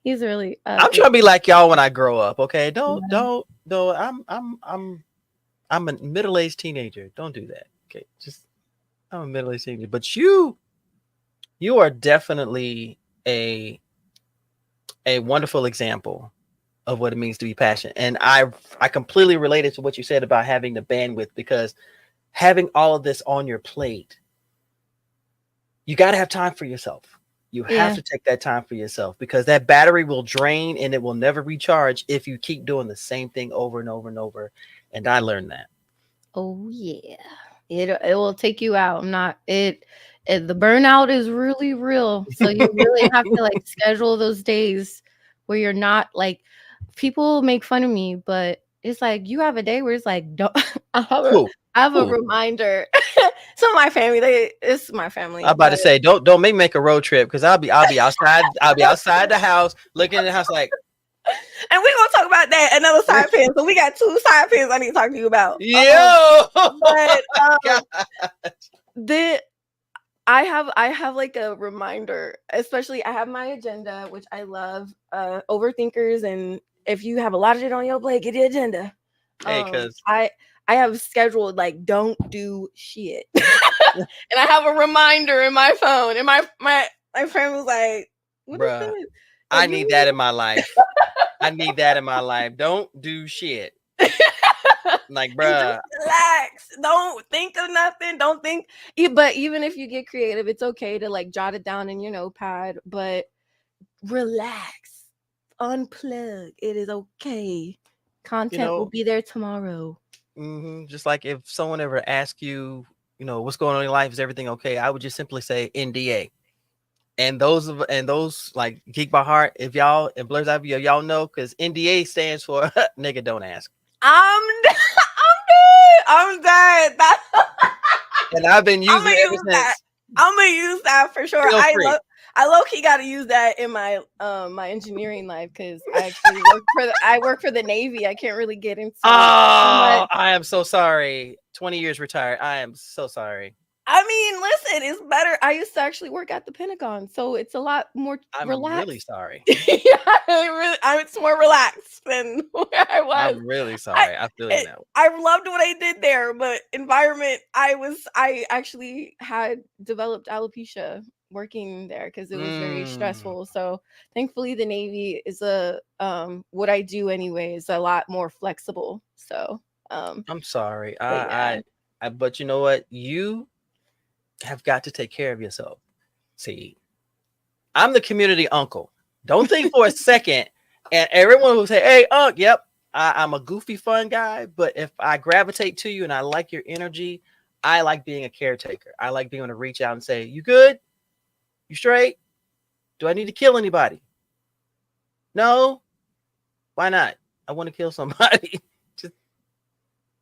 He's really I'm trying to be like y'all when I grow up. Okay, don't. I'm a middle-aged teenager. Don't do that. Okay, just I'm a middle-aged teenager. But you are definitely a wonderful example of what it means to be passionate. And I completely related to what you said about having the bandwidth, because having all of this on your plate, you got to have time for yourself. You have to take that time for yourself, because that battery will drain and it will never recharge if you keep doing the same thing over and over and over. And I learned that. Oh yeah. It will take you out. I'm not it the burnout is really real. So you really have to like schedule those days where you're not like, people make fun of me, but it's like you have a day where it's like, don't I have a reminder. Some of my family, it's my family. I'm about to say, don't make me make a road trip, because I'll be outside. I'll be outside the house looking at the house like. And we're gonna talk about that another side pin. So we got 2 side pins I need to talk to you about. Yo, but I have like a reminder, especially I have my agenda, which I love. Overthinkers, and if you have a lot of shit on your plate, get the agenda. Hey, because I have scheduled like don't do shit, and I have a reminder in my phone, and my friend was like, "What is this?" I need that in my life. I need that in my life. Don't do shit. Like, bruh, relax. Don't think of nothing. Don't think. But even if you get creative, it's okay to like jot it down in your notepad. But relax, unplug. It is okay. Content will be there tomorrow. Just like if someone ever asks you, what's going on in your life, is everything okay? I would just simply say NDA. And those like Geek by Heart, if y'all in Blerd's eye view, y'all know, because NDA stands for nigga don't ask. I'm dead. And I've been using it ever since. I'm gonna use that for sure. I low-key gotta use that in my my engineering life, because I actually work for the Navy. I can't really get into I am so sorry. 20 years retired. I am so sorry. I mean, listen, it's better. I used to actually work at the Pentagon, so it's a lot more relaxed. I'm really sorry. It's more relaxed than where I was. I'm really sorry. I feel it now. I loved what I did there, but environment, I actually had developed alopecia working there because it was very stressful. So thankfully the Navy is what I do anyway is a lot more flexible. So I'm sorry. Yeah. But you know what? You have got to take care of yourself. See, I'm the community uncle. Don't think for a second. And everyone will say, "Hey, Unc, yep, I'm a goofy, fun guy." But if I gravitate to you and I like your energy, I like being a caretaker. I like being able to reach out and say, "You good? You straight? Do I need to kill anybody? No? Why not? I want to kill somebody. Just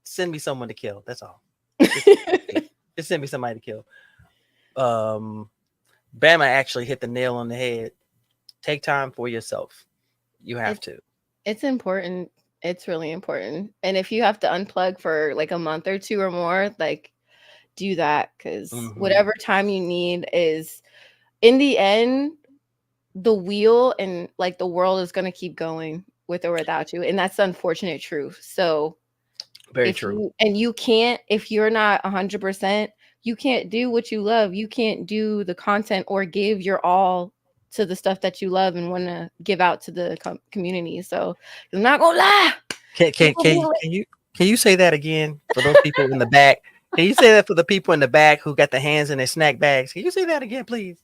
send me someone to kill. That's all. Just send me somebody to kill." Bama actually hit the nail on the head. Take time for yourself. You have to. It's important. It's really important. And if you have to unplug for like a month or 2 or more, like do that, because whatever time you need is, in the end, the wheel and like the world is going to keep going with or without you. And that's the unfortunate truth. So very true. You can't, if you're not 100%, you can't do what you love. You can't do the content or give your all to the stuff that you love and want to give out to the community. So I'm not gonna lie. Can you say that again for those people in the back? Can you say that for the people in the back who got the hands in their snack bags? Can you say that again, please?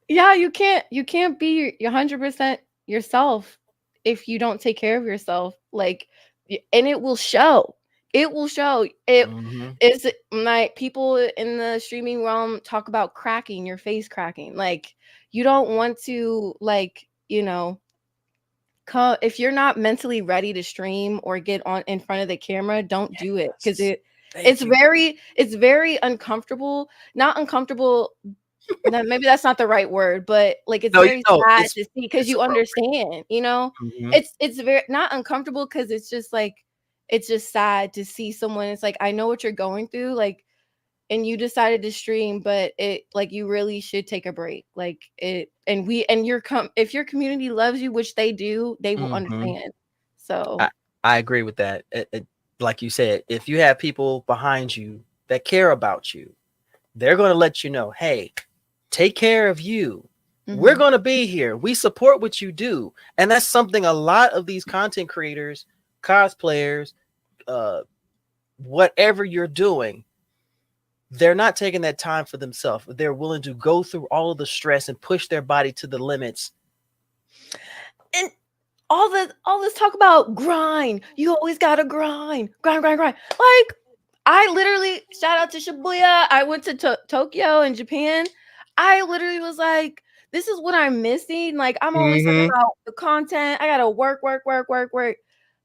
Yeah, you can't be 100% yourself if you don't take care of yourself. Like, and it will show. It will show. It is like people in the streaming realm talk about cracking, your face cracking. Like, you don't want to, like, if you're not mentally ready to stream or get on in front of the camera, don't do it, because it's very uncomfortable. Not uncomfortable. Maybe that's not the right word, but like it's very sad to see, because you understand. It's very not uncomfortable because it's just like, it's just sad to see someone. It's like, I know what you're going through, like, and you decided to stream, but it, like, you really should take a break. Like it, and if your community loves you, which they do, they will understand. So I agree with that. Like you said, if you have people behind you that care about you, they're going to let you know, hey, take care of you. We're going to be here. We support what you do. And that's something a lot of these content creators, cosplayers, whatever you're doing, they're not taking that time for themselves. They're willing to go through all of the stress and push their body to the limits. And all this talk about grind. You always gotta grind. Like, I literally, shout out to Shibuya. I went to Tokyo in Japan. I literally was like, this is what I'm missing. Like, I'm always talking about the content. I gotta work.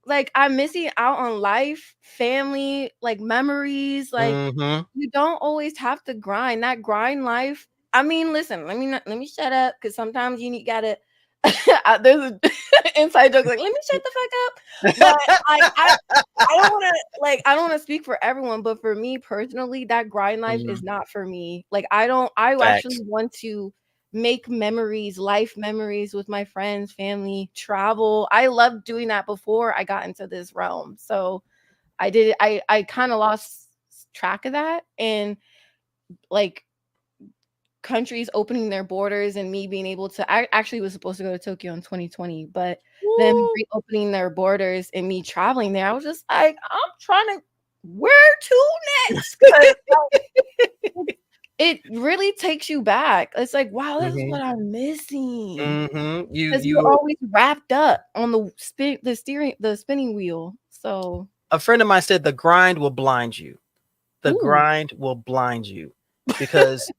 Like, I'm missing out on life, family, like memories. Like, you don't always have to grind. That grind life. I mean, listen, let me shut up, because sometimes you gotta there's an inside joke like, let me shut the fuck up. But I don't want to speak for everyone, but for me personally, that grind life is not for me. Like, I actually want to make memories, life memories with my friends, family, travel. I loved doing that before I got into this realm. So I kind of lost track of that, and like countries opening their borders and me being able to, I actually was supposed to go to Tokyo in 2020, but them reopening their borders and me traveling there, I was just like, I'm trying to, where to next? It really takes you back. It's like, wow, this is what I'm missing. Because you're always wrapped up on the spinning wheel. So a friend of mine said the grind will blind you. The grind will blind you, because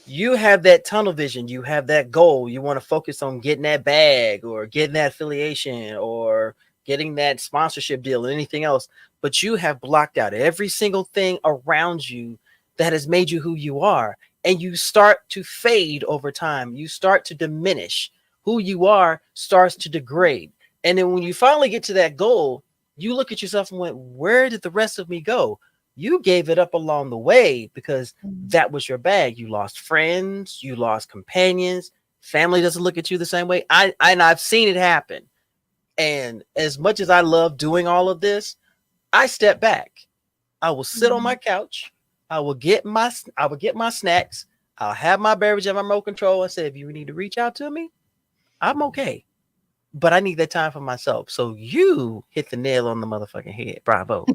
you have that tunnel vision. You have that goal. You want to focus on getting that bag or getting that affiliation or getting that sponsorship deal or anything else. But you have blocked out every single thing around you that has made you who you are. And you start to fade over time. You start to diminish. Who you are starts to degrade. And then when you finally get to that goal, you look at yourself and went, where did the rest of me go? You gave it up along the way because that was your bag. You lost friends, you lost companions, family doesn't look at you the same way. I've seen it happen. And as much as I love doing all of this, I step back. I will sit on my couch. I will get my snacks. I'll have my beverage and my remote control. I say, if you need to reach out to me, I'm okay. But I need that time for myself. So you hit the nail on the motherfucking head. Bravo.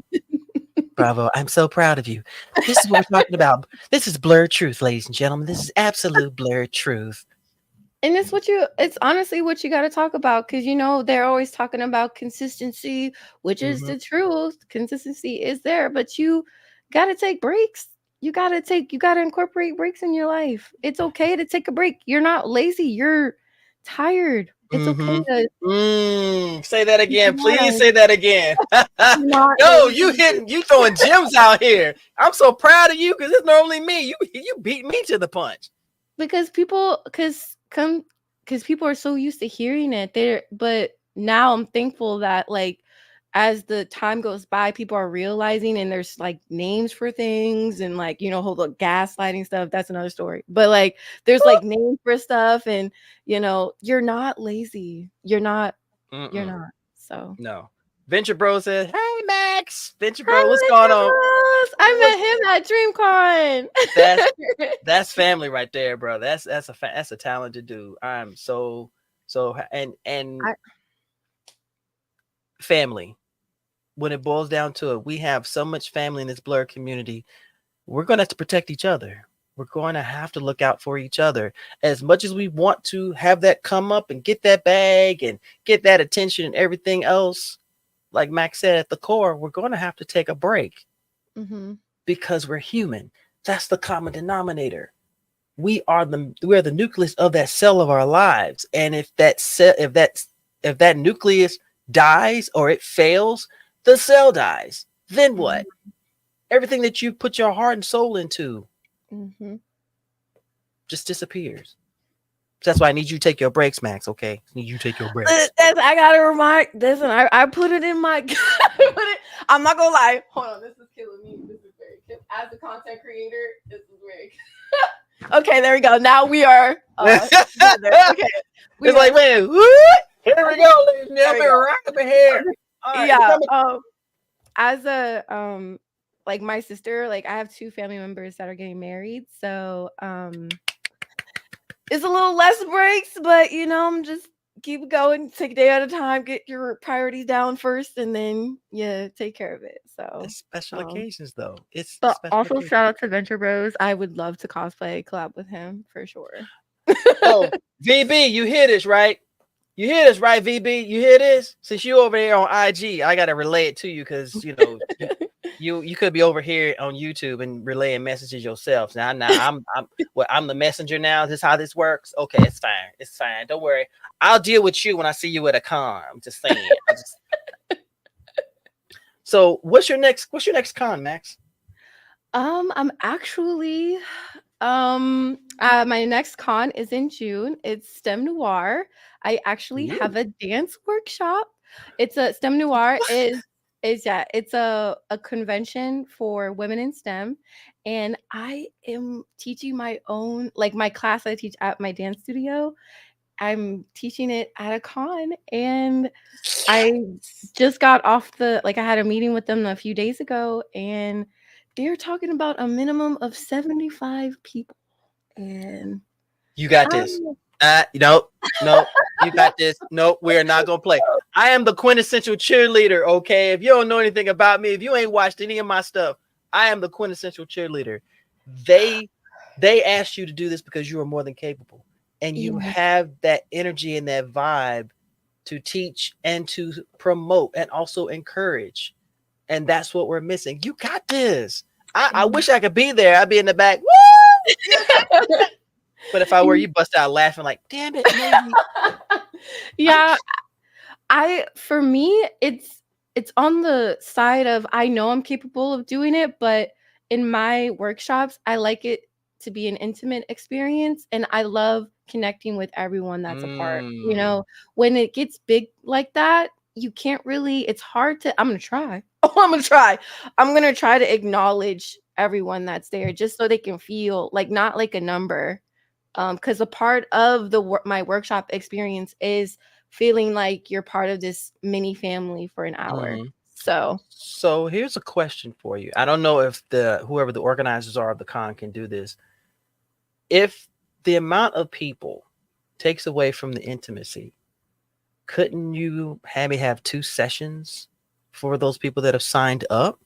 Bravo. I'm so proud of you. This is what we're talking about. This is blerd truth, ladies and gentlemen. This is absolute blerd truth. And it's honestly what you got to talk about, because, they're always talking about consistency, which is the truth. Consistency is there, but you got to take breaks. You got to incorporate breaks in your life. It's okay to take a break. You're not lazy. You're tired. It's okay to say that again. Please say that again. No, you throwing gems out here. I'm so proud of you, because it's normally me. You beat me to the punch. Because people are so used to hearing it. But now I'm thankful that, like, as the time goes by, people are realizing, and there's like names for things, and like, whole the gaslighting stuff, that's another story. But like, there's like names for stuff, and you're not lazy. You're not. So no. Venture Bro said, "Hey Max, Venture Bro, what's going on?" I met him at DreamCon. That's family right there, bro. That's a talented dude. I'm so family. When it boils down to it, we have so much family in this blerd community. We're going to have to protect each other. We're going to have to look out for each other. As much as we want to have that come up and get that bag and get that attention and everything else, like Max said, at the core, we're going to have to take a break because we're human. That's the common denominator. We are the nucleus of that cell of our lives. And if that nucleus dies or it fails, the cell dies. Then what? Everything that you put your heart and soul into just disappears. So that's why I need you to take your breaks, Max. Okay, I need you to take your breaks. I gotta remark. Listen, I put it in my. I'm not gonna lie. Hold on, this is killing me. This is very killing. As a content creator, this is very. Okay, there we go. Now we are. Okay, it's like, man, what? Here we go, ladies and gentlemen. Right up here. Right, yeah. As a like my sister, like I have 2 family members that are getting married, so it's a little less breaks, but I'm just keep going, take a day at a time, get your priorities down first, and then take care of it. So it's special occasions though. But also occasions. Shout out to Venture Bros. I would love to cosplay collab with him for sure. Oh, VB, you hear this, right? You hear this, right, VB? You hear this? Since you over there on IG, I gotta relay it to you because You could be over here on YouTube and relaying messages yourself. I'm the messenger now. This is how this works. Okay, it's fine. It's fine. Don't worry. I'll deal with you when I see you at a con. I'm just saying. So what's your next con, Max? I'm actually my next con is in June. It's STEM Noir. I actually have a dance workshop. It's a STEM Noir is yeah, it's a convention for women in STEM, and I am teaching my own, like, my class I teach at my dance studio. I'm teaching it at a con, and I just got off I had a meeting with them a few days ago, and they're talking about a minimum of 75 people. And You got this. Nope. You got this. Nope. We are not gonna play. I am the quintessential cheerleader. Okay. If you don't know anything about me, if you ain't watched any of my stuff, I am the quintessential cheerleader. They asked you to do this because you are more than capable, and you have that energy and that vibe to teach and to promote and also encourage. And that's what we're missing. You got this. I wish I could be there. I'd be in the back. Woo! But if I were, you bust out laughing like, damn it, maybe. Yeah. For me, it's on the side of, I know I'm capable of doing it, but in my workshops, I like it to be an intimate experience, and I love connecting with everyone that's a part. You know, when it gets big like that, you can't really, it's hard to, I'm going to try. I'm going to try to acknowledge everyone that's there, just so they can feel like, not like a number. Because a part of my workshop experience is feeling like you're part of this mini family for an hour. So here's a question for you. I don't know if whoever the organizers are of the con can do this. If the amount of people takes away from the intimacy, couldn't you have 2 sessions for those people that have signed up?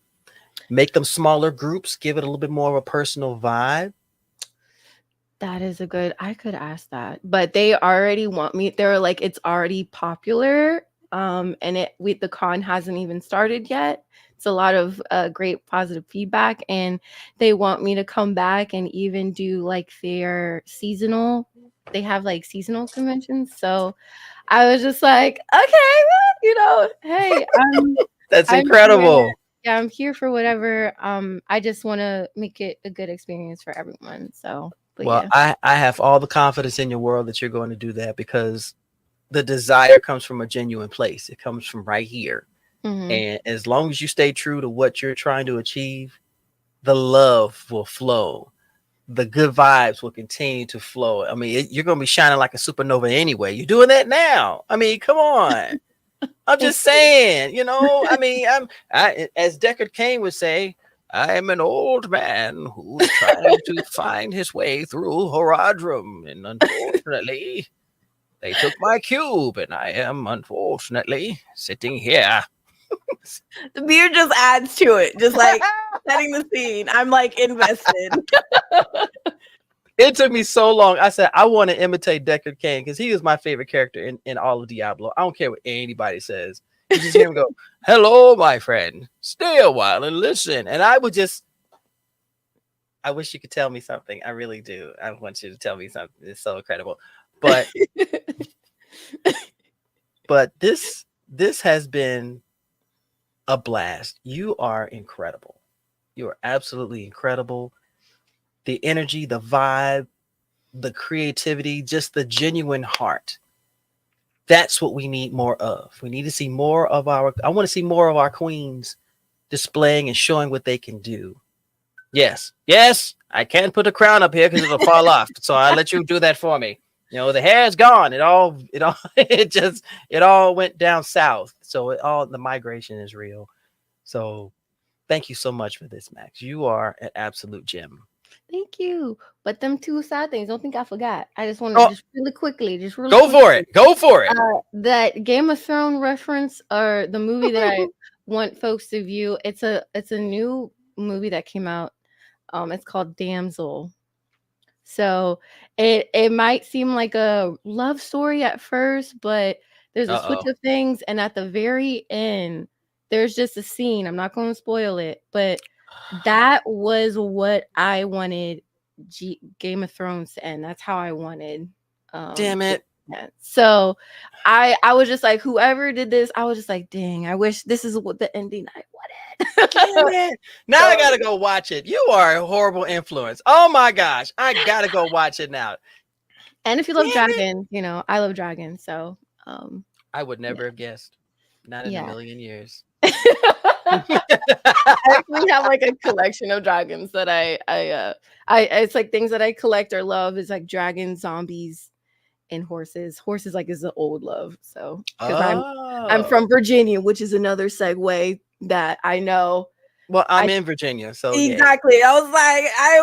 Make them smaller groups, give it a little bit more of a personal vibe. That is I could ask that, but they already want me. They're like, it's already popular. And the con hasn't even started yet. It's a lot of great positive feedback, and they want me to come back and even do like their seasonal. They have like seasonal conventions. So I was just like, okay, hey, that's incredible. I'm here for whatever. I just want to make it a good experience for everyone. So. Well, yeah. I have all the confidence in your world that you're going to do that, because the desire comes from a genuine place. It comes from right here. Mm-hmm. And as long as you stay true to what you're trying to achieve, the love will flow. The good vibes will continue to flow. I mean, you're going to be shining like a supernova anyway. You're doing that now. I mean, come on. I'm just saying, I mean, as Deckard Cain would say, I am an old man who's trying to find his way through Horadrim, and unfortunately, they took my cube, and I am unfortunately sitting here. The beard just adds to it, just like setting the scene. I'm like invested. It took me so long. I said, I want to imitate Deckard Cain because he is my favorite character in all of Diablo. I don't care what anybody says. You just hear him go, hello, my friend. Stay a while and listen. And I wish you could tell me something. I really do. I want you to tell me something. It's so incredible. But this has been a blast. You are incredible. You are absolutely incredible. The energy, the vibe, the creativity, just the genuine heart. That's what we need more of. We need to see more of I want to see more of our queens displaying and showing what they can do. Yes. I can't put a crown up here because it'll fall off. So I'll let you do that for me. The hair is gone. It all went down south. So the migration is real. So thank you so much for this, Max. You are an absolute gem. Thank you. But them 2 sad things, don't think I forgot. I just want to just really quickly. Go for it. That Game of Thrones reference, or the movie that I want folks to view. It's a new movie that came out. It's called Damsel. So it might seem like a love story at first, but there's a switch of things, and at the very end, there's just a scene. I'm not going to spoil it, but that was what I wanted Game of Thrones to end. That's how I wanted. Damn it. So I was just like, whoever did this, I was just like, dang, I wish this is what the ending I wanted. Damn it. Now I gotta go watch it. You are a horrible influence. Oh my gosh. I gotta go watch it now. And if you love dragons, you know, I love dragons. So I would never have guessed. Not in a million years. I actually have like a collection of dragons that I it's like things that I collect or love is like dragons, zombies, and horses. Horses like is an old love. So because I'm from Virginia, which is another segue that I know. Well, I'm in Virginia, so exactly. Yeah. I was like, I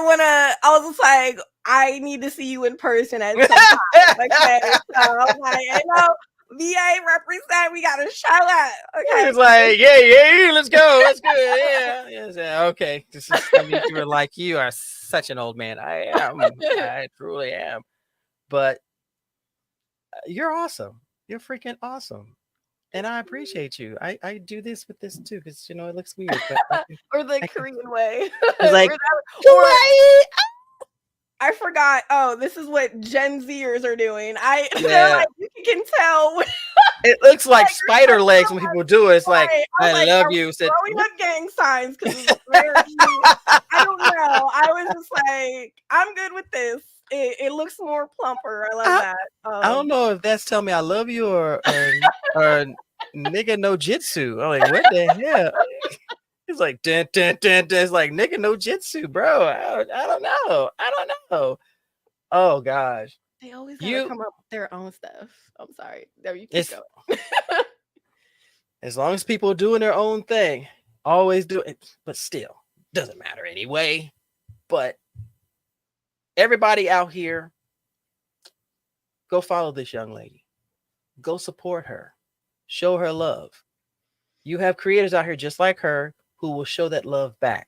was just like, I need to see you in person at some time. Okay. So I was like, you know, VA represent, we gotta show up. Okay. It's like, yeah, let's go. Let's go. Yeah. Okay. This is you were like, you are such an old man. I am. I truly am. But you're awesome. You're freaking awesome. And I appreciate you. I do this with this too, because you know it looks weird. But or the Korean way. It's like I forgot. Oh, this is what Gen Zers are doing. Like, you can tell. It looks like spider legs when people do it. It's like, I love you. Throwing up gang signs because I don't know. I was just like, I'm good with this. It looks more plumper. I love that. I don't know if that's tell me I love you or nigga no jitsu. I'm like, what the hell? It's like dun, dun, dun, dun. It's like nigga no jitsu, bro. I don't know. Oh gosh. They always gotta come up with their own stuff. I'm sorry. There you keep going. As long as people are doing their own thing, always do it, but still doesn't matter anyway. But everybody out here, go follow this young lady. Go support her. Show her love. You have creators out here just like her who will show that love back.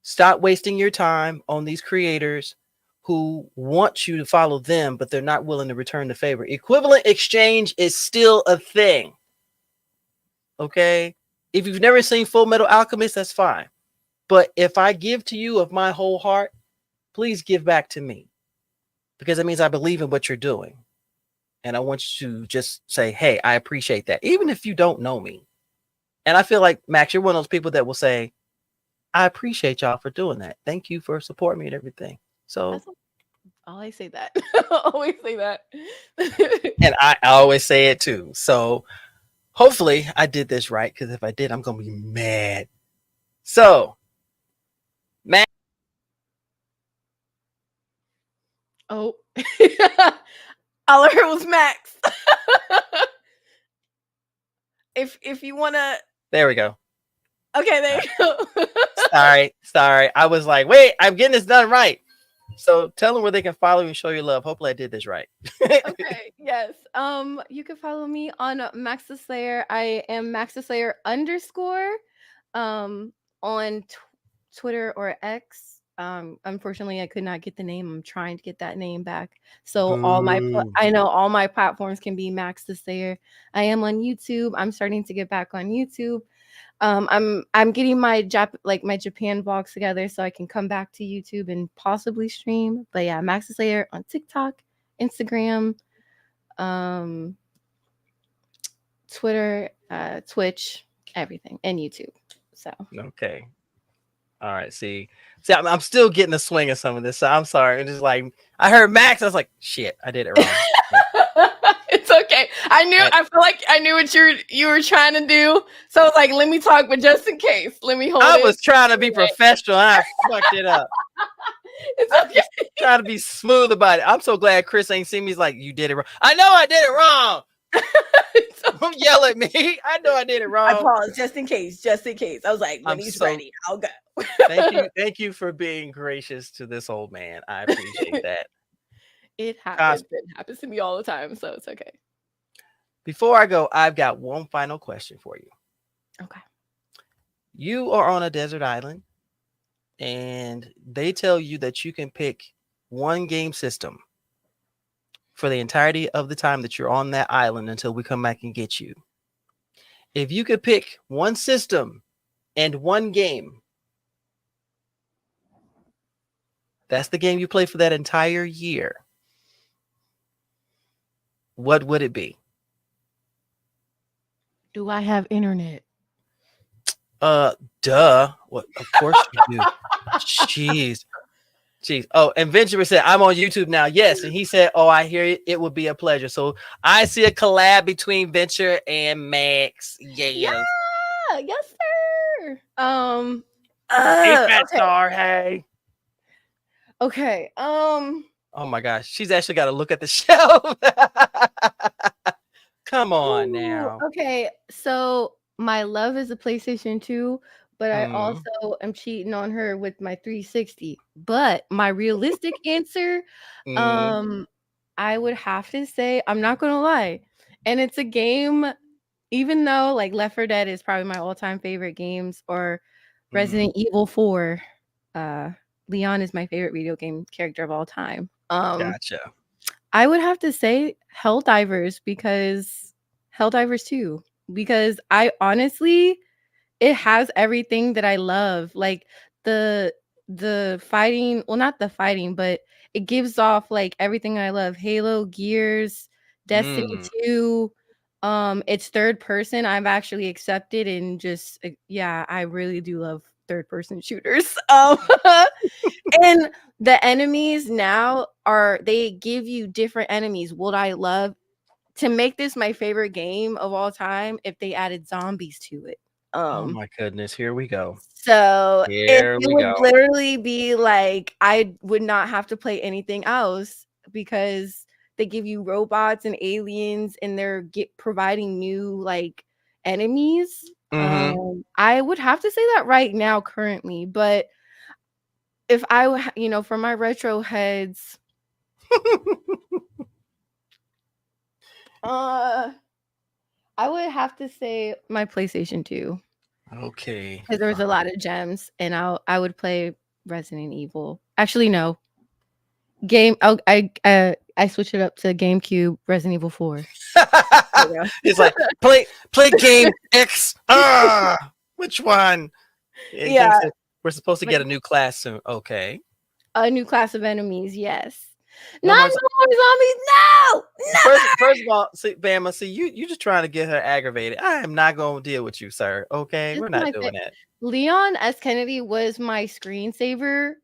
Stop wasting your time on these creators who want you to follow them, but they're not willing to return the favor. Equivalent exchange is still a thing. Okay? If you've never seen Full Metal Alchemist, that's fine. But if I give to you of my whole heart, please give back to me. Because it means I believe in what you're doing. And I want you to just say, hey, I appreciate that. Even if you don't know me. And I feel like, Max, you're one of those people that will say, I appreciate y'all for doing that. Thank you for supporting me and everything. So I always say that. Always say that. And I always say it too. So hopefully I did this right, because if I did, I'm gonna be mad. So Max. Oh. All I heard was Max. If you wanna, there we go. Okay, there you go. Sorry. I was like, wait, I'm getting this done right. So tell them where they can follow you and show your love. Hopefully I did this right. Okay, yes. You can follow me on MaxxtheSlayer. I am MaxxtheSlayer _. On Twitter or X. Unfortunately, I could not get the name. I'm trying to get that name back. So I know all my platforms can be MaxxtheSlayer. I am on YouTube. I'm starting to get back on YouTube. I'm getting my Japan vlogs together so I can come back to YouTube and possibly stream. But yeah, MaxxtheSlayer on TikTok, Instagram, Twitter, Twitch, everything, and YouTube. So okay. All right. See, I'm still getting the swing of some of this. So I'm sorry. It's just like I heard Max. I was like, shit, I did it wrong. It's okay. I feel like I knew what you were trying to do. So I was like, let me talk, but just in case, let me hold it. I was trying to be professional. And I fucked it up. It's okay. Trying to be smooth about it. I'm so glad Chris ain't seen me. He's like, you did it wrong. I know I did it wrong. Don't yell at me. I know I did it wrong. I paused just in case. I was like, when he's ready, I'll go. Thank you for being gracious to this old man. I appreciate that. It happens. It happens to me all the time, so it's okay. Before I go, I've got one final question for you. Okay. You are on a desert island, and they tell you that you can pick one game system for the entirety of the time that you're on that island until we come back and get you. If you could pick one system and one game, that's the game you play for that entire year, what would it be? Do I have internet? Duh. What? Of course you do. Jeez. Oh, and Ventura said, I'm on YouTube now. Yes. And he said, oh, I hear it. It would be a pleasure. So I see a collab between Venture and Max. Yes. Yeah. Yes, sir. Hey, Fat Okay. Star. Hey. Okay. Oh my gosh. She's actually got to look at the shelf. Come on now. Okay. So my love is a PlayStation 2, but I also am cheating on her with my 360. But my realistic answer, I would have to say, I'm not gonna lie, and it's a game. Even though like Left 4 Dead is probably my all-time favorite games, or Resident Evil 4, Leon is my favorite video game character of all time. Gotcha. I would have to say Helldivers, because Helldivers 2, because I honestly, it has everything that I love. Like the fighting, well, not the fighting, but it gives off like everything I love. Halo, Gears, Destiny 2. It's third person. I've actually accepted, and just yeah, I really do love third person shooters. And the enemies now they give you different enemies. Would I love to make this my favorite game of all time if they added zombies to it? Oh my goodness, here we go. So Here it we would go. literally be like I would not have to play anything else, because they give you robots and aliens, and they're providing new like enemies. I would have to say that right now currently, but if I, for my retro heads, I would have to say my PlayStation 2. Okay. Because there was a lot of gems, and I would play Resident Evil. Actually, no. I switched it up to GameCube, Resident Evil 4. It's like play game X. Which one? And Yeah. We're supposed to get a new class soon. Okay. A new class of enemies, yes. No Not no more zombies. No. First of all, see, Bama, you just trying to get her aggravated. I am not going to deal with you, sir. Okay, we're not doing that. Leon S. Kennedy was my screensaver,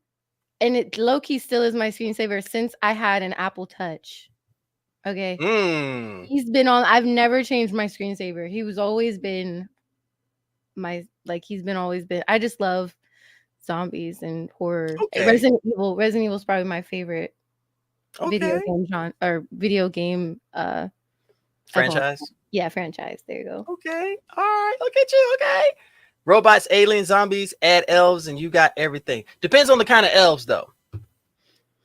and it low-key still is my screensaver since I had an Apple Touch. Okay. He's been on. I've never changed my screensaver. He was always been always been. I just love zombies and horror. Okay. Resident Evil is probably my favorite video game genre or video game franchise. Yeah, franchise. There you go. Okay. All right. Look at you. Okay. Robots, aliens, zombies, add elves, and you got everything. Depends on the kind of elves, though.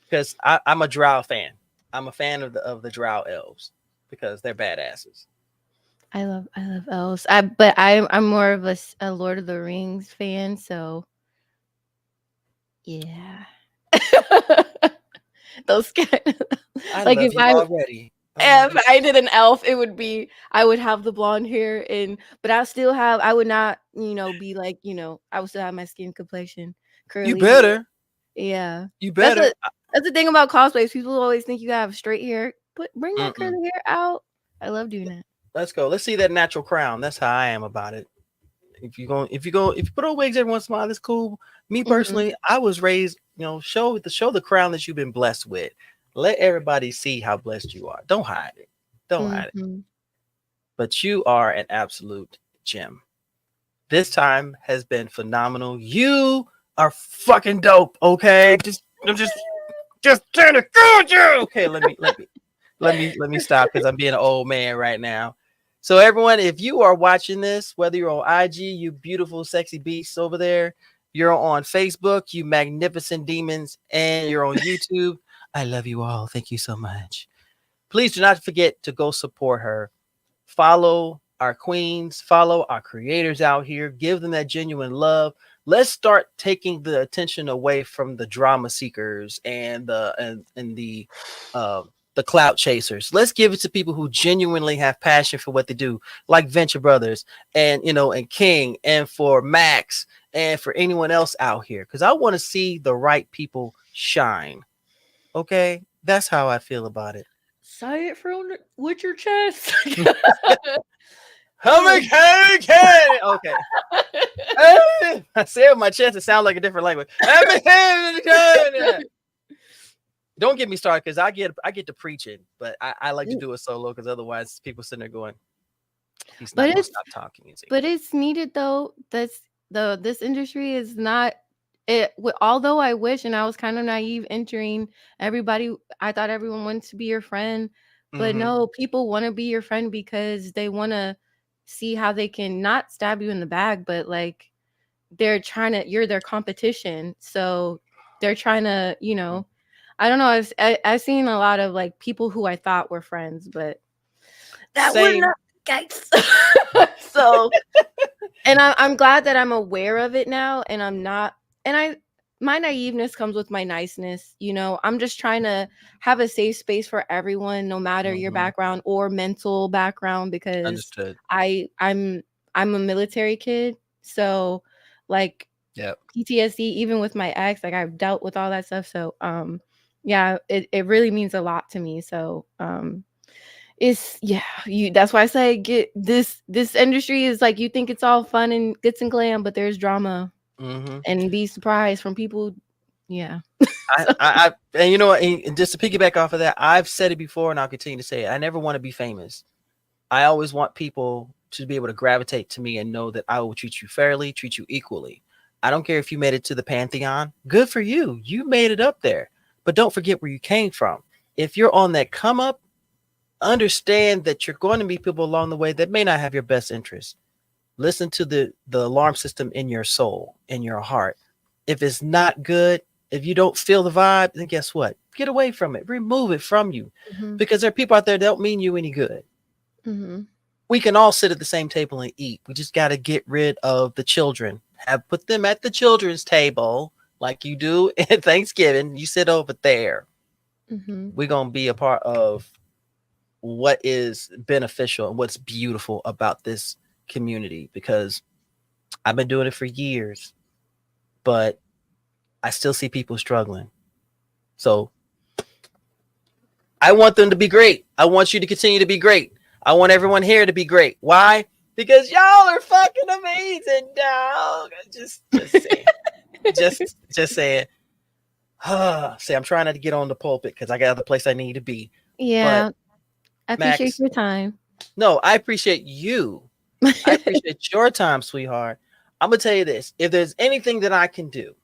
Because I'm a drow fan. I'm a fan of the drow elves because they're badasses. I love elves. But I'm more of a Lord of the Rings fan, so yeah. Those kind of, like if I did an elf, it would be I would have the blonde hair, but I would not, be like, I would still have my skin complexion. Curly you better. Hair. Yeah. You better. That's the thing about cosplays. People always think you have straight hair. Bring that curly hair out. I love doing that. Let's go. Let's see that natural crown. That's how I am about it. If you put on wigs every once in a while, that's cool. Me personally, I was raised, show the crown that you've been blessed with. Let everybody see how blessed you are. Don't hide it. Don't hide it. But you are an absolute gem. This time has been phenomenal. You are fucking dope. Okay, I'm just trying to go you. Okay, let me stop because I'm being an old man right now. So everyone, if you are watching this, whether you're on IG, you beautiful, sexy beasts over there, you're on Facebook, you magnificent demons, and you're on YouTube, I love you all. Thank you so much. Please do not forget to go support her. Follow our queens, follow our creators out here, give them that genuine love. Let's start taking the attention away from the drama seekers and the the clout chasers. Let's give it to people who genuinely have passion for what they do, like Venture Brothers and and King, and for Max, and for anyone else out here, because I want to see the right people shine. Okay, that's how I feel about it. Say it with your chest. Okay. I say it with my chest. It sounds like a different language. Don't get me started, because I get to preaching, but I like to do it solo, because otherwise people sitting there going, he's not gonna stop talking. Is he? But it's needed though. This industry is not it. Although I wish, and I was kind of naive entering, everybody. I thought everyone wanted to be your friend, but no, people want to be your friend because they want to see how they can not stab you in the back, but like you're their competition, so they're trying to, I don't know. I've seen a lot of like people who I thought were friends, but that were not guys. So, and I'm glad that I'm aware of it now, and I'm not. And my naiveness comes with my niceness. I'm just trying to have a safe space for everyone, no matter your background or mental background, because understood. I'm a military kid, so like PTSD, even with my ex, like I've dealt with all that stuff. So yeah, it really means a lot to me. So that's why I say get this industry is like, you think it's all fun and glitz and glam, but there's drama, and be surprised from people. Yeah. And and just to piggyback off of that, I've said it before and I'll continue to say it. I never want to be famous. I always want people to be able to gravitate to me and know that I will treat you fairly, treat you equally. I don't care if you made it to the Pantheon. Good for you. You made it up there. But don't forget where you came from. If you're on that come up, understand that you're going to meet people along the way that may not have your best interest. Listen to the alarm system in your soul, in your heart. If it's not good, if you don't feel the vibe, then guess what? Get away from it. Remove it from you. Because there are people out there that don't mean you any good. We can all sit at the same table and eat. We just got to get rid of the children. Put them at the children's table like you do at Thanksgiving. You sit over there. We're going to be a part of what is beneficial and what's beautiful about this community, because I've been doing it for years, but I still see people struggling. So I want them to be great. I want you to continue to be great. I want everyone here to be great. Why? Because y'all are fucking amazing, dog. Just saying. just saying. Say, I'm trying not to get on the pulpit because I got the place I need to be. Yeah. But I appreciate your time. No, I appreciate you. I appreciate your time, sweetheart. I'm gonna tell you this. If there's anything that I can do,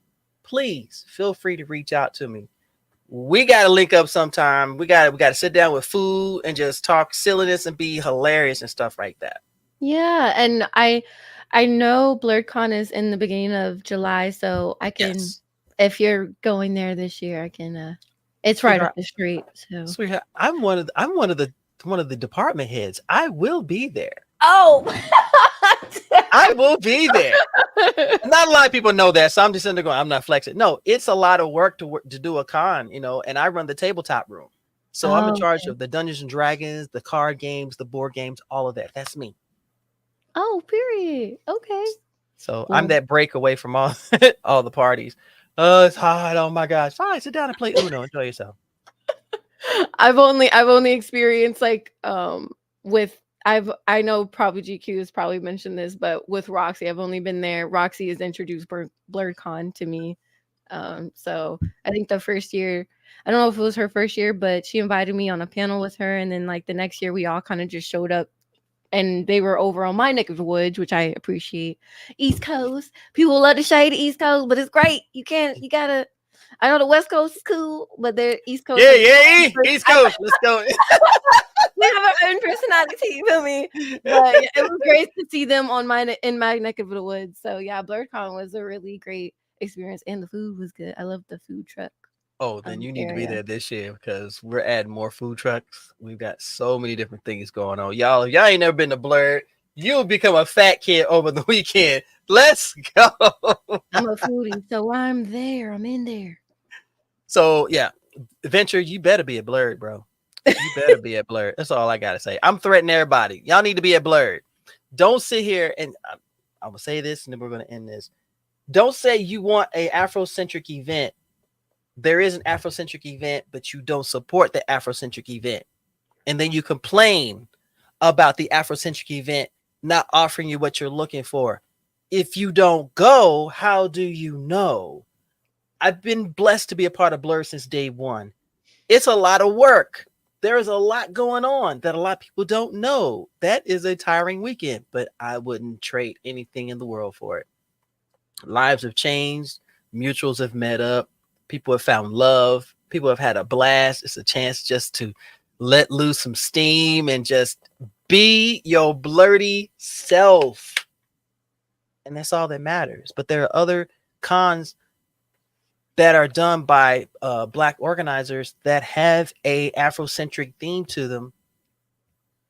please feel free to reach out to me. We gotta link up sometime. We gotta sit down with food and just talk silliness and be hilarious and stuff like that. Yeah, and I know BlerdCon is in the beginning of July, so I can, if you're going there this year, I can. It's right up the street. So sweetheart, I'm one of the department heads. I will be there. Oh, I will be there. Not a lot of people know that, so I'm just sitting there going, I'm not flexing. No, it's a lot of work to do a con, and I run the tabletop room. So I'm in charge of the Dungeons and Dragons, the card games, the board games, all of that. That's me. Oh, period. Okay. So I'm that break away from all the parties. Oh, it's hot. Oh my gosh. Fine, sit down and play Uno. Enjoy yourself. I've only experienced like I know probably GQ has probably mentioned this, but with Roxy, I've only been there. Roxy has introduced BlerdCon to me. So I think the first year, I don't know if it was her first year, but she invited me on a panel with her. And then like the next year we all kind of just showed up, and they were over on my neck of the woods, which I appreciate. East Coast. People love to shade the East Coast, but it's great. You gotta, I know the West Coast is cool, but the East Coast. Yeah, East Coast. Let's go. They have their own personality, you feel me? But yeah, it was great to see them in my neck of the woods. So yeah, BlerdCon was a really great experience, and the food was good. I love the food truck. Oh, then you need to be there this year, because we're adding more food trucks. We've got so many different things going on. Y'all, if y'all ain't never been to Blerd, you'll become a fat kid over the weekend. Let's go. I'm a foodie, so I'm there. I'm in there. So yeah, Venture, you better be a Blerd, bro. You better be at Blerd. That's all I gotta say. I'm threatening everybody. Y'all need to be at Blerd. Don't sit here and I will say this, and then we're gonna end this. Don't say you want a Afrocentric event. There is an Afrocentric event, but you don't support the Afrocentric event, and then you complain about the Afrocentric event not offering you what you're looking for. If you don't go, how do you know? I've been blessed to be a part of Blerd since day one. It's a lot of work. There is a lot going on that a lot of people don't know. That is a tiring weekend, but I wouldn't trade anything in the world for it. Lives have changed. Mutuals have met up. People have found love. People have had a blast. It's a chance just to let loose some steam and just be your blerdy self. And that's all that matters. But there are other cons that are done by Black organizers that have a Afrocentric theme to them.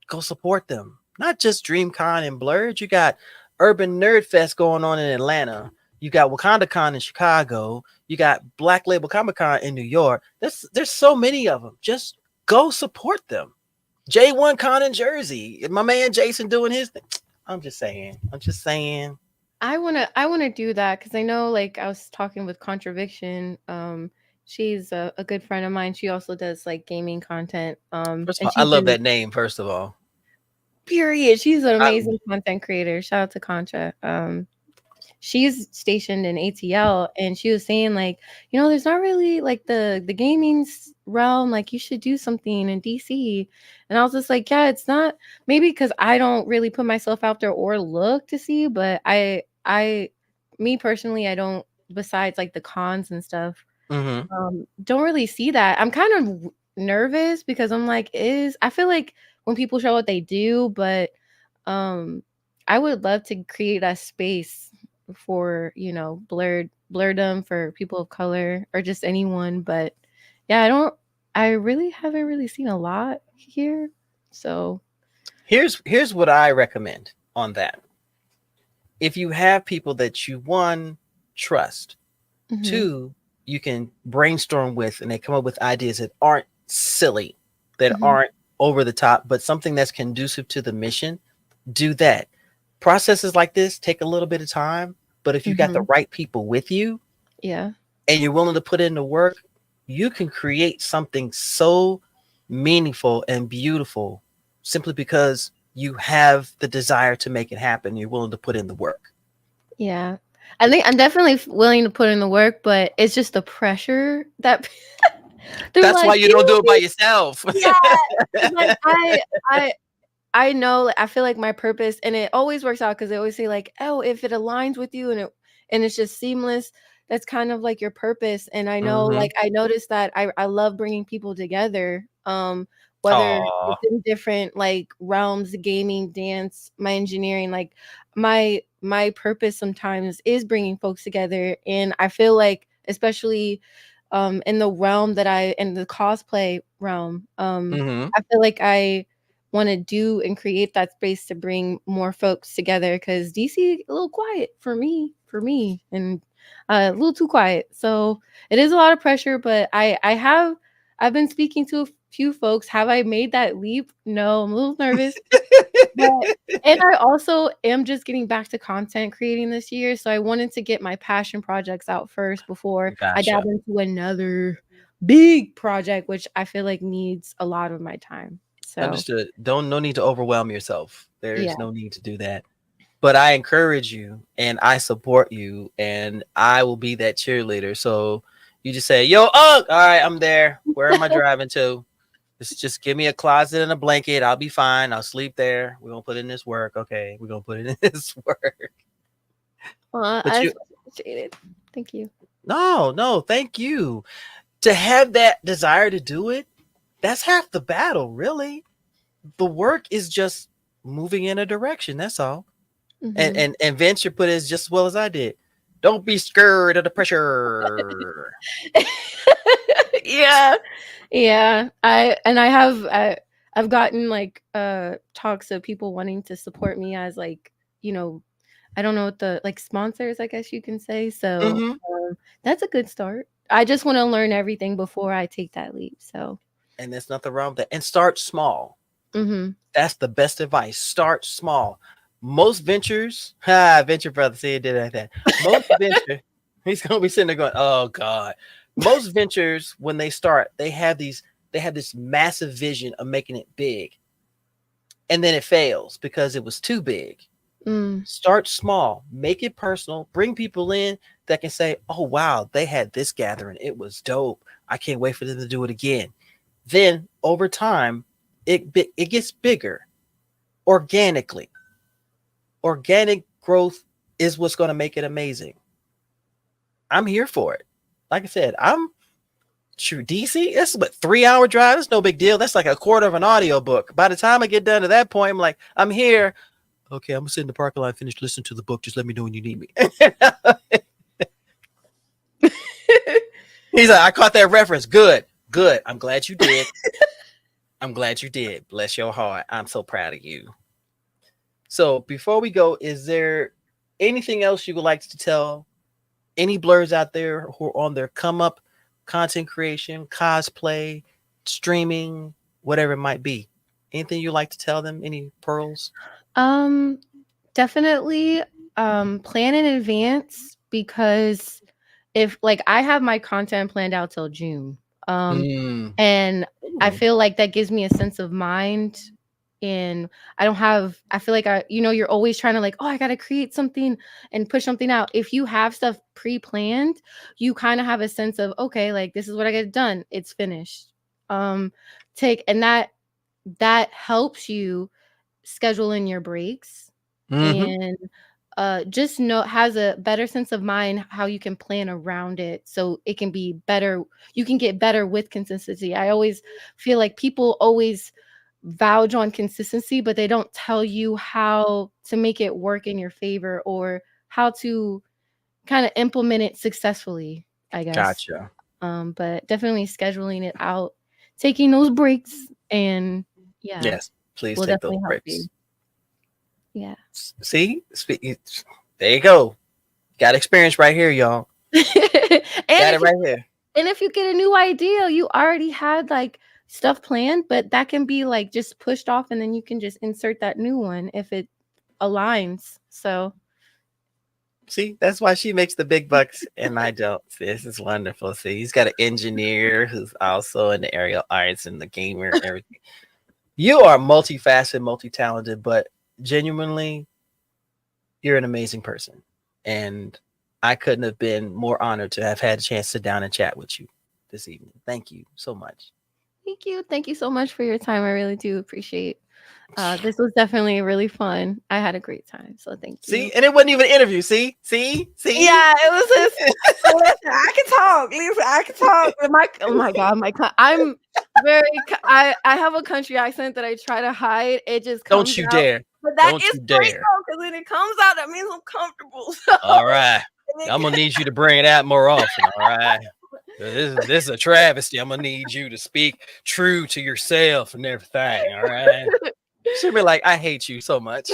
Go support them. Not just DreamCon and Blerd. You got Urban Nerd Fest going on in Atlanta. You got WakandaCon in Chicago. You got Black Label Comic Con in New York. There's so many of them. Just go support them. J1 Con in Jersey. My man Jason doing his thing. I'm just saying. I wanna do that because I know, like, I was talking with Contraviction. She's a good friend of mine. She also does like gaming content. First of And all, I she's love been that name. First of all, period. She's an amazing content creator. Shout out to Contra. She's stationed in ATL, and she was saying, like, there's not really like the gaming realm. Like, you should do something in DC. And I was just like, yeah, it's not, maybe because I don't really put myself out there or look to see, but me personally, I don't, besides like the cons and stuff, don't really see that. I'm kind of nervous because I'm like, I feel like when people show what they do, but I would love to create a space for, blerdom for people of color or just anyone. But yeah, I really haven't really seen a lot here. So here's what I recommend on that. If you have people that you, one, trust, two, you can brainstorm with, and they come up with ideas that aren't silly, that aren't over the top, but something that's conducive to the mission, do that. Processes like this take a little bit of time, but if you got the right people with you, yeah, and you're willing to put in the work, you can create something so meaningful and beautiful simply because you have the desire to make it happen. You're willing to put in the work. Yeah. I think I'm definitely willing to put in the work, but it's just the pressure that that's like, why you don't do it by yourself. Yeah. Like, I know, I feel like my purpose, and it always works out because they always say, like, oh, if it aligns with you and it's just seamless, that's kind of like your purpose. And I know, like, I noticed that I love bringing people together. Whether it's in different like realms, gaming, dance, my engineering, like my purpose sometimes is bringing folks together. And I feel like, especially in the realm in the cosplay realm, I feel like I want to do and create that space to bring more folks together, because DC a little quiet for me, and a little too quiet. So it is a lot of pressure, but I've been speaking to a few folks. Have I made that leap? No, I'm a little nervous. And I also am just getting back to content creating this year. So I wanted to get my passion projects out first before I dive into another big project, which I feel like needs a lot of my time. So Understood. No need to overwhelm yourself. There is no need to do that. But I encourage you and I support you, and I will be that cheerleader. So you just say, yo, all right, I'm there. Where am I driving to? Just give me a closet and a blanket. I'll be fine. I'll sleep there. We're going to put in this work. Okay. We're going to put in this work. I appreciate it. Thank you. No, thank you. To have that desire to do it, that's half the battle, really. The work is just moving in a direction. That's all. And Vince, you put it just as well as I did. Don't be scared of the pressure. Yeah. I've gotten like talks of people wanting to support me as, like, I don't know what the, like, sponsors, I guess you can say. So that's a good start. I just want to learn everything before I take that leap. So and there's nothing wrong with that. And start small. Mm-hmm. That's the best advice. Start small. Most ventures, venture brother, see it did like that. Most venture, he's gonna be sitting there going, "Oh God." Most ventures, when they start, they have this massive vision of making it big, and then it fails because it was too big. Start small, make it personal, bring people in that can say, "Oh wow, they had this gathering, it was dope. I can't wait for them to do it again." Then over time, it gets bigger organically. Organic growth is what's going to make it amazing. I'm here for it. Like I said, I'm true DC. That's what 3-hour drive. That's no big deal. That's like a quarter of an audio book. By the time I get done to that point, I'm like, I'm here. Okay, I'm gonna sit in the parking lot, finish listening to the book. Just let me know when you need me. He's like, I caught that reference. Good. I'm glad you did. I'm glad you did. Bless your heart. I'm so proud of you. So before we go, is there anything else you would like to tell any blerds out there who are on their come up content creation, cosplay, streaming, whatever it might be? Anything you like to tell them? Any pearls? Definitely plan in advance, because if like I have my content planned out till June. And I feel like that gives me a sense of mind, and I feel like you're always trying to like, oh, I got to create something and push something out. If you have stuff pre-planned, you kind of have a sense of, okay, like this is what I get done. It's finished. And that helps you schedule in your breaks, and just has a better sense of mind how you can plan around it, so it can be better. You can get better with consistency. I always feel like people always vouch on consistency, but they don't tell you how to make it work in your favor, or how to kind of implement it successfully, I guess. Gotcha. But definitely scheduling it out, taking those breaks, and yes, please will take those definitely help breaks. you. Yeah. See, there you go. Got experience right here, y'all. Got it right here. And if you get a new idea, you already had like stuff planned, but that can be like just pushed off, and then you can just insert that new one if it aligns. So see, that's why she makes the big bucks and I don't. This is wonderful. See, he's got an engineer who's also in the aerial arts and the gamer and everything. You are multifaceted, multi-talented, but genuinely, you're an amazing person. And I couldn't have been more honored to have had a chance to sit down and chat with you this evening. Thank you so much. Thank you. Thank you so much for your time. I really do appreciate this was definitely really fun. I had a great time. So thank you. See, and it wasn't even an interview. See? Yeah, it was just listen, I can talk. Listen, I can talk. Oh my God, I'm very I have a country accent that I try to hide. It just comes Don't you out. dare. But that Don't is you great dare. because when it comes out, that means I'm comfortable. So. All right. I'm gonna need you to bring it out more often. All right. This is a travesty. I'm gonna need you to speak true to yourself and everything. All right. She'll be like, I hate you so much.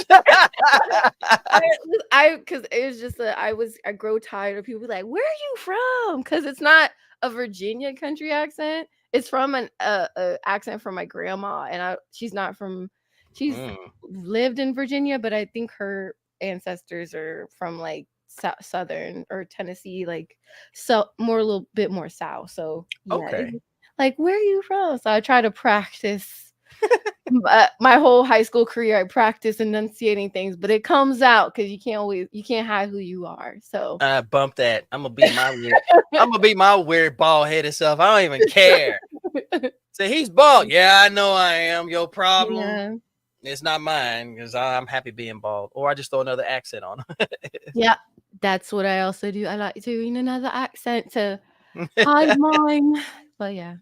I because it was just I grow tired of people be like, where are you from? Because it's not a Virginia country accent. It's from an accent from my grandma, and she's lived in Virginia, but I think her ancestors are from like southern or Tennessee, like so a little bit more south. So yeah, okay. Like, where are you from? So I try to practice. My whole high school career, I practice enunciating things, but it comes out because you can't hide who you are. So I bump that. I'm gonna be my weird bald headed self. I don't even care. Say he's bald. Yeah, I know I am. Your problem. Yeah. It's not mine because I'm happy being bald. Or I just throw another accent on. Yeah, that's what I also do. I like doing another accent to hide mine. But yeah.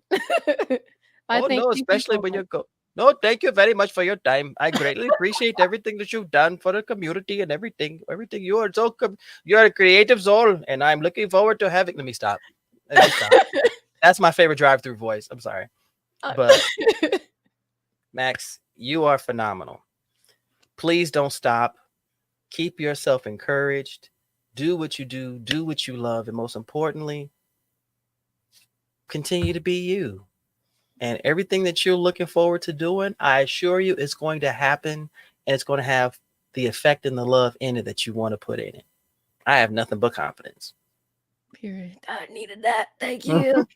Especially when you go. No, thank you very much for your time. I greatly appreciate everything that you've done for the community and everything. Everything you are you are a creative soul, and I'm looking forward to having. Let me stop. That's my favorite drive-through voice. I'm sorry, but Max, you are phenomenal. Please don't stop. Keep yourself encouraged. Do what you do. Do what you love, and most importantly, continue to be you. And everything that you're looking forward to doing, I assure you it's going to happen, and it's going to have the effect and the love in it that you want to put in it. I have nothing but confidence. Period. I needed that. Thank you.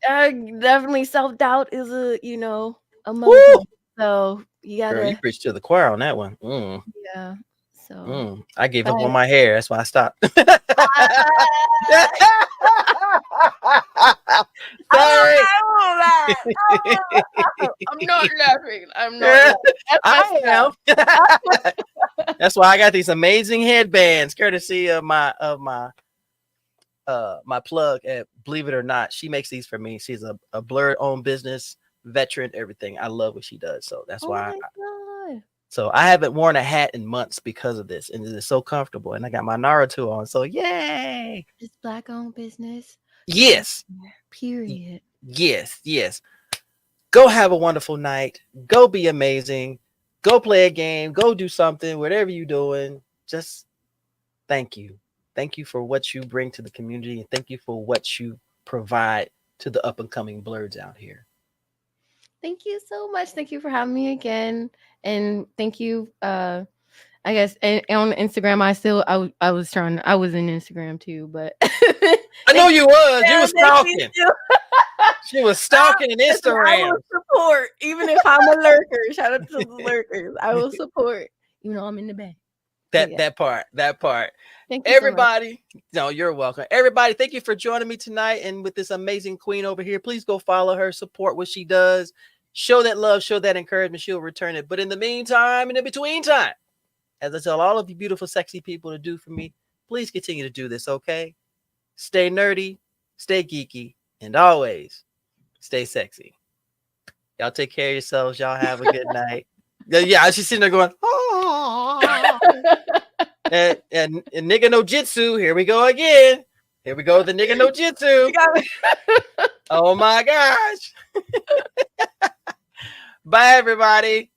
Definitely self-doubt is a emotion. So you Girl, you gotta, preach to the choir on that one. yeah. So I gave up but- on my hair. That's why I stopped. Sorry. I'm not laughing. I'm not laughing. I am. That's why I got these amazing headbands, courtesy of my my plug at Believe It or Not. She makes these for me. She's a blerd owned business, veteran, everything. I love what she does. So that's why so I haven't worn a hat in months because of this, and it is so comfortable. And I got my Naruto on. So yay. It's black owned business. Yes. Period. Yes. Go have a wonderful night. Go be amazing. Go play a game. Go do something. Whatever you're doing, just thank you. Thank you for what you bring to the community, and thank you for what you provide to the up and coming blerds out here. Thank you so much. Thank you for having me again. And thank you. I guess and on Instagram, I was in Instagram too, but I know you was. You was thank stalking. you. She was stalking an I Instagram. will support, even if I'm a lurker. Shout out to the lurkers. I will support. you know I'm in the back. That part. Thank you so much. Everybody, no, you're welcome. Everybody, thank you for joining me tonight. And with this amazing queen over here, please go follow her, support what she does, show that love, show that encouragement. She'll return it. But in the meantime, and in between time, as I tell all of you beautiful, sexy people to do for me, please continue to do this, okay? Stay nerdy, stay geeky, and always stay sexy. Y'all take care of yourselves. Y'all have a good night. Yeah, she's sitting there going, oh. and nigga no jitsu. Here we go again. Here we go. The nigga no jitsu. Oh my gosh. Bye, everybody.